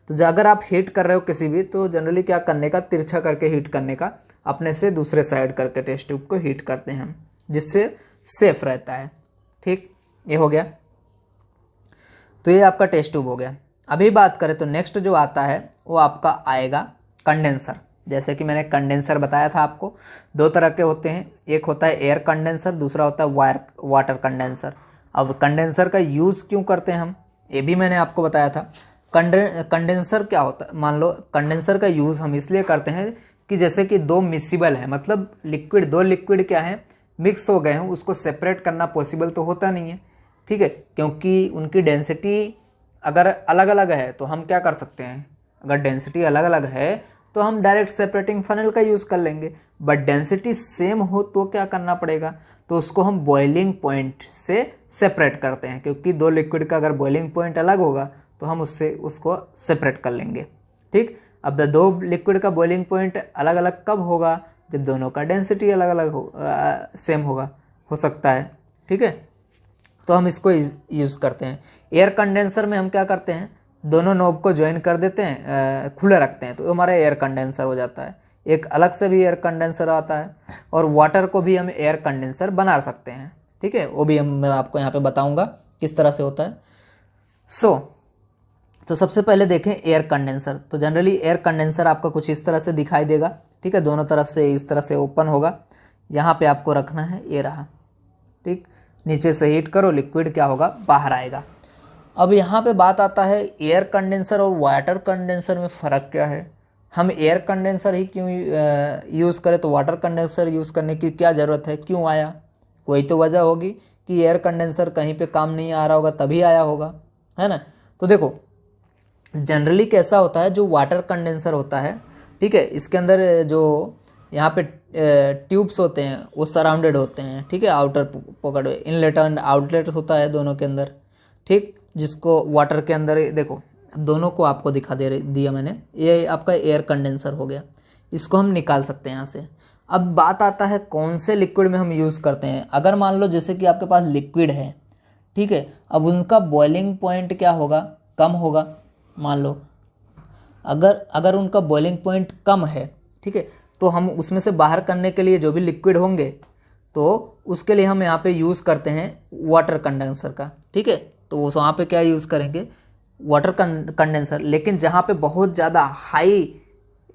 Speaker 1: तो अगर आप हीट कर रहे हो किसी भी, तो जनरली क्या करने का, तिरछा करके हीट करने का, अपने से दूसरे साइड करके टेस्ट ट्यूब को हीट करते हैं, जिससे सेफ रहता है, ठीक। ये हो गया, तो ये आपका टेस्ट ट्यूब हो गया। अभी बात करें तो नेक्स्ट जो आता है वो आपका आएगा कंडेंसर। जैसे कि मैंने कंडेंसर बताया था आपको, 2 तरह के होते हैं, एक होता है एयर कंडेंसर, दूसरा होता है वाटर कंडेंसर। अब कंडेंसर का यूज़ क्यों करते हैं हम, ये भी मैंने आपको बताया था। कंडेंसर क्या होता है, मान लो कंडेंसर का यूज़ हम इसलिए करते हैं कि जैसे कि 2 मिक्सिबल है, मतलब लिक्विड, 2 लिक्विड क्या है, मिक्स हो गए हैं, उसको सेपरेट करना पॉसिबल तो होता नहीं है, ठीक है, क्योंकि उनकी डेंसिटी अगर अलग अलग है तो हम क्या कर सकते हैं, अगर डेंसिटी अलग अलग है तो हम डायरेक्ट सेपरेटिंग फनल का यूज़ कर लेंगे। बट डेंसिटी सेम हो तो क्या करना पड़ेगा, तो उसको हम बॉइलिंग पॉइंट से सेपरेट करते हैं, क्योंकि 2 लिक्विड का अगर बॉइलिंग पॉइंट अलग होगा तो हम उसको सेपरेट कर लेंगे, ठीक। अब 2 लिक्विड का बॉइलिंग पॉइंट अलग अलग कब होगा, जब दोनों का डेंसिटी अलग अलग हो, सेम होगा, हो सकता है, ठीक है। तो हम इसको यूज़ करते हैं। एयर कंडेंसर में हम क्या करते हैं, दोनों नोब को ज्वाइन कर देते हैं, खुले रखते हैं, तो हमारा एयर कंडेंसर हो जाता है। एक अलग से भी एयर कंडेंसर आता है, और वाटर को भी हम एयर कंडेंसर बना सकते हैं, ठीक है। वो भी मैं आपको यहाँ पे बताऊँगा किस तरह से होता है। तो सबसे पहले देखें एयर कंडेंसर। तो जनरली एयर कंडेंसर आपका कुछ इस तरह से दिखाई देगा, ठीक है। दोनों तरफ से इस तरह से ओपन होगा, यहाँ पे आपको रखना है, ये रहा, ठीक। नीचे से हीट करो, लिक्विड क्या होगा, बाहर आएगा। अब यहाँ पे बात आता है एयर कंडेंसर और वाटर कंडेंसर में फ़र्क क्या है। हम एयर कंडेंसर ही क्यों यूज़ करें, तो वाटर कंडेंसर यूज़ करने की क्या ज़रूरत है, क्यों आया, कोई तो वजह होगी कि एयर कंडेंसर कहीं पे काम नहीं आ रहा होगा तभी आया होगा, है ना। तो देखो जनरली कैसा होता है, जो वाटर कंडेंसर होता है, ठीक है, इसके अंदर जो यहाँ पे ट्यूब्स होते हैं वो सराउंडेड होते हैं, ठीक है, outer pocket, inlet and outlet होता है दोनों के अंदर, ठीक। जिसको वाटर के अंदर, देखो दोनों को आपको दिया मैंने, ये आपका एयर कंडेंसर हो गया, इसको हम निकाल सकते हैं यहाँ से। अब बात आता है कौन से लिक्विड में हम यूज़ करते हैं। अगर मान लो जैसे कि आपके पास लिक्विड है, ठीक है, अब उनका बॉइलिंग पॉइंट क्या होगा, कम होगा। मान लो अगर उनका बॉइलिंग पॉइंट कम है, ठीक है, तो हम उसमें से बाहर करने के लिए जो भी लिक्विड होंगे तो उसके लिए हम यहाँ पे यूज़ करते हैं वाटर कंडेंसर का, ठीक है। तो वहाँ पे क्या यूज़ करेंगे, वाटर कंडेंसर। लेकिन जहाँ पे बहुत ज़्यादा हाई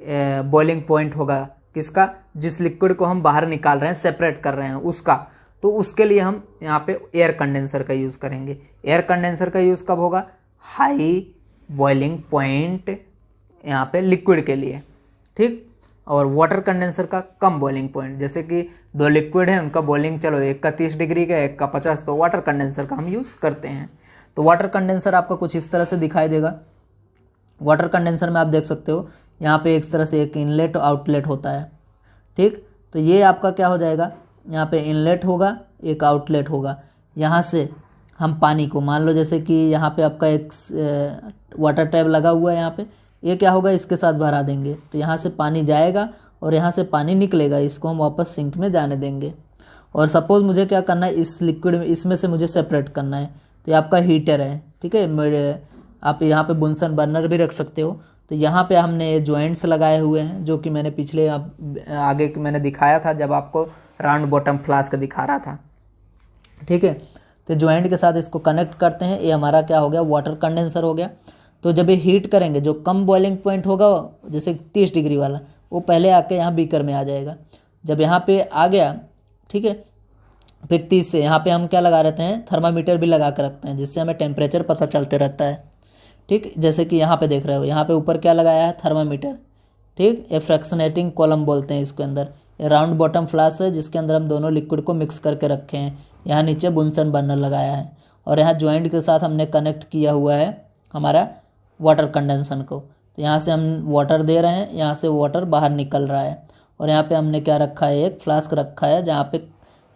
Speaker 1: बॉइलिंग पॉइंट होगा, किसका, जिस लिक्विड को हम बाहर निकाल रहे हैं, सेपरेट कर रहे हैं उसका, तो उसके लिए हम यहाँ पे एयर कंडेंसर का यूज़ करेंगे। एयर कंडेंसर का यूज़ कब होगा, हाई बॉइलिंग पॉइंट यहाँ पे लिक्विड के लिए, ठीक। और वाटर कंडेंसर का कम बॉइलिंग पॉइंट, जैसे कि 2 लिक्विड है, उनका बॉइलिंग चलो एक का 30 डिग्री का, एक का 50, तो वाटर कंडेंसर का हम यूज़ करते हैं। तो वाटर कंडेंसर आपका कुछ इस तरह से दिखाई देगा। वाटर कंडेंसर में आप देख सकते हो यहाँ पे एक तरह से एक इनलेट और आउटलेट होता है, ठीक। तो ये आपका क्या हो जाएगा, यहाँ पे इनलेट होगा, एक आउटलेट होगा। यहाँ से हम पानी को, मान लो जैसे कि यहाँ पे आपका एक वाटर टैप लगा हुआ है, यहाँ पे ये क्या होगा, इसके साथ भरा देंगे, तो यहाँ से पानी जाएगा और यहाँ से पानी निकलेगा, इसको हम वापस सिंक में जाने देंगे। और सपोज़ मुझे क्या करना है, इस लिक्विड में, इसमें से मुझे सेपरेट करना है, तो ये आपका हीटर है, ठीक है। आप यहाँ पे बुनसन बर्नर भी रख सकते हो। तो यहाँ पे हमने जॉइंट्स लगाए हुए हैं, जो कि मैंने पिछले आगे मैंने दिखाया था जब आपको राउंड बॉटम फ्लास्क दिखा रहा था, ठीक है। तो जॉइंट के साथ इसको कनेक्ट करते हैं, ये हमारा क्या हो गया, वाटर कंडेंसर हो गया। तो जब ये हीट करेंगे, जो कम बॉइलिंग पॉइंट होगा जैसे 30 डिग्री वाला, वो पहले आके यहाँ बीकर में आ जाएगा। जब यहाँ पे आ गया, ठीक है,
Speaker 2: फिर 30 से यहाँ पे हम क्या लगा रहते हैं, थर्मामीटर भी लगा कर रखते हैं, जिससे हमें टेम्परेचर पता चलते रहता है। ठीक, जैसे कि यहाँ पे देख रहे हो, यहाँ पे ऊपर क्या लगाया है, थर्मामीटर। ठीक, ये फ्रैक्शनेटिंग कॉलम बोलते हैं इसके अंदर। ये राउंड बॉटम फ्लास्क है जिसके अंदर हम दोनों लिक्विड को मिक्स करके रखे हैं। यहाँ नीचे बुनसन बर्नर लगाया है और यहाँ ज्वाइंट के साथ हमने कनेक्ट किया हुआ है हमारा वाटर कंडेंसर को। तो यहाँ से हम वाटर दे रहे हैं, यहाँ से वाटर बाहर निकल रहा है। और यहाँ पे हमने क्या रखा है, एक फ्लास्क रखा है जहाँ पे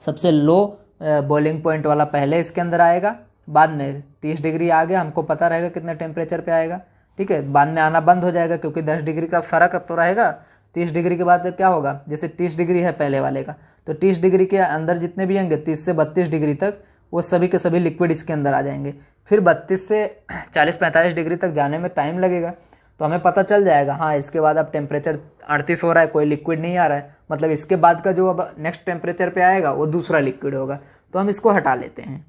Speaker 2: सबसे लो बॉइलिंग पॉइंट वाला पहले इसके अंदर आएगा, बाद में 30 डिग्री आ गया, हमको पता रहेगा कितने टेम्परेचर पे आएगा। ठीक है, बाद में आना बंद हो जाएगा क्योंकि 10 डिग्री का फ़र्क तो रहेगा। 30 डिग्री के बाद क्या होगा, जैसे 30 डिग्री है पहले वाले का, तो 30 डिग्री के अंदर जितने भी होंगे 30 से 32 डिग्री तक, वो सभी के सभी लिक्विड इसके अंदर आ जाएंगे। फिर 32 से 40-45 डिग्री तक जाने में टाइम लगेगा, तो हमें पता चल जाएगा हाँ इसके बाद अब टेम्परेचर 38 हो रहा है, कोई लिक्विड नहीं आ रहा है, मतलब इसके बाद का जो अब नेक्स्ट टेम्परेचर पे आएगा वो दूसरा लिक्विड होगा, तो हम इसको हटा लेते हैं।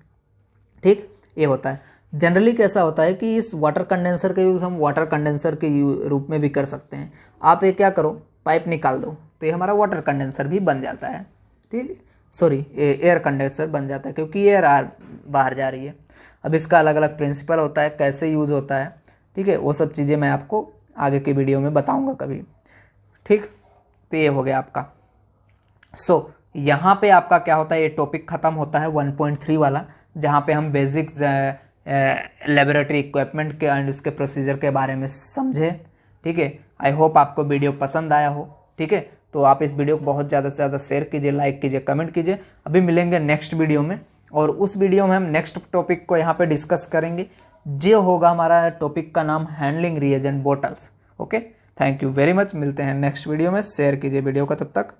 Speaker 2: ठीक, ये होता है। जनरली कैसा होता है कि इस वाटर कंडेंसर का यूज़ हम वाटर कंडेंसर के रूप में भी कर सकते हैं। आप ये क्या करो, पाइप निकाल दो तो ये हमारा वाटर कंडेंसर भी बन जाता है। ठीक, सॉरी एयर कंडेंसर बन जाता है क्योंकि एयर बाहर जा रही है। अब इसका अलग अलग प्रिंसिपल होता है, कैसे यूज़ होता है, ठीक है, वो सब चीज़ें मैं आपको आगे के वीडियो में बताऊंगा कभी। ठीक, तो ये हो गया आपका। यहाँ पे आपका क्या होता है, ये टॉपिक ख़त्म होता है 1.3 वाला, जहाँ पे हम बेसिक्स लेबोरेटरी इक्विपमेंट के एंड उसके प्रोसीजर के बारे में समझे। ठीक है, आई होप आपको वीडियो पसंद आया हो। ठीक है, तो आप इस वीडियो को बहुत ज़्यादा से ज़्यादा शेयर कीजिए, लाइक कीजिए, कमेंट कीजिए। अभी मिलेंगे नेक्स्ट वीडियो में, और उस वीडियो में हम नेक्स्ट टॉपिक को यहाँ पे डिस्कस करेंगे, जो होगा हमारा टॉपिक का नाम handling reagent bottles. Okay, thank you very much, मिलते हैं नेक्स्ट वीडियो में। शेयर कीजिए वीडियो को, तब तक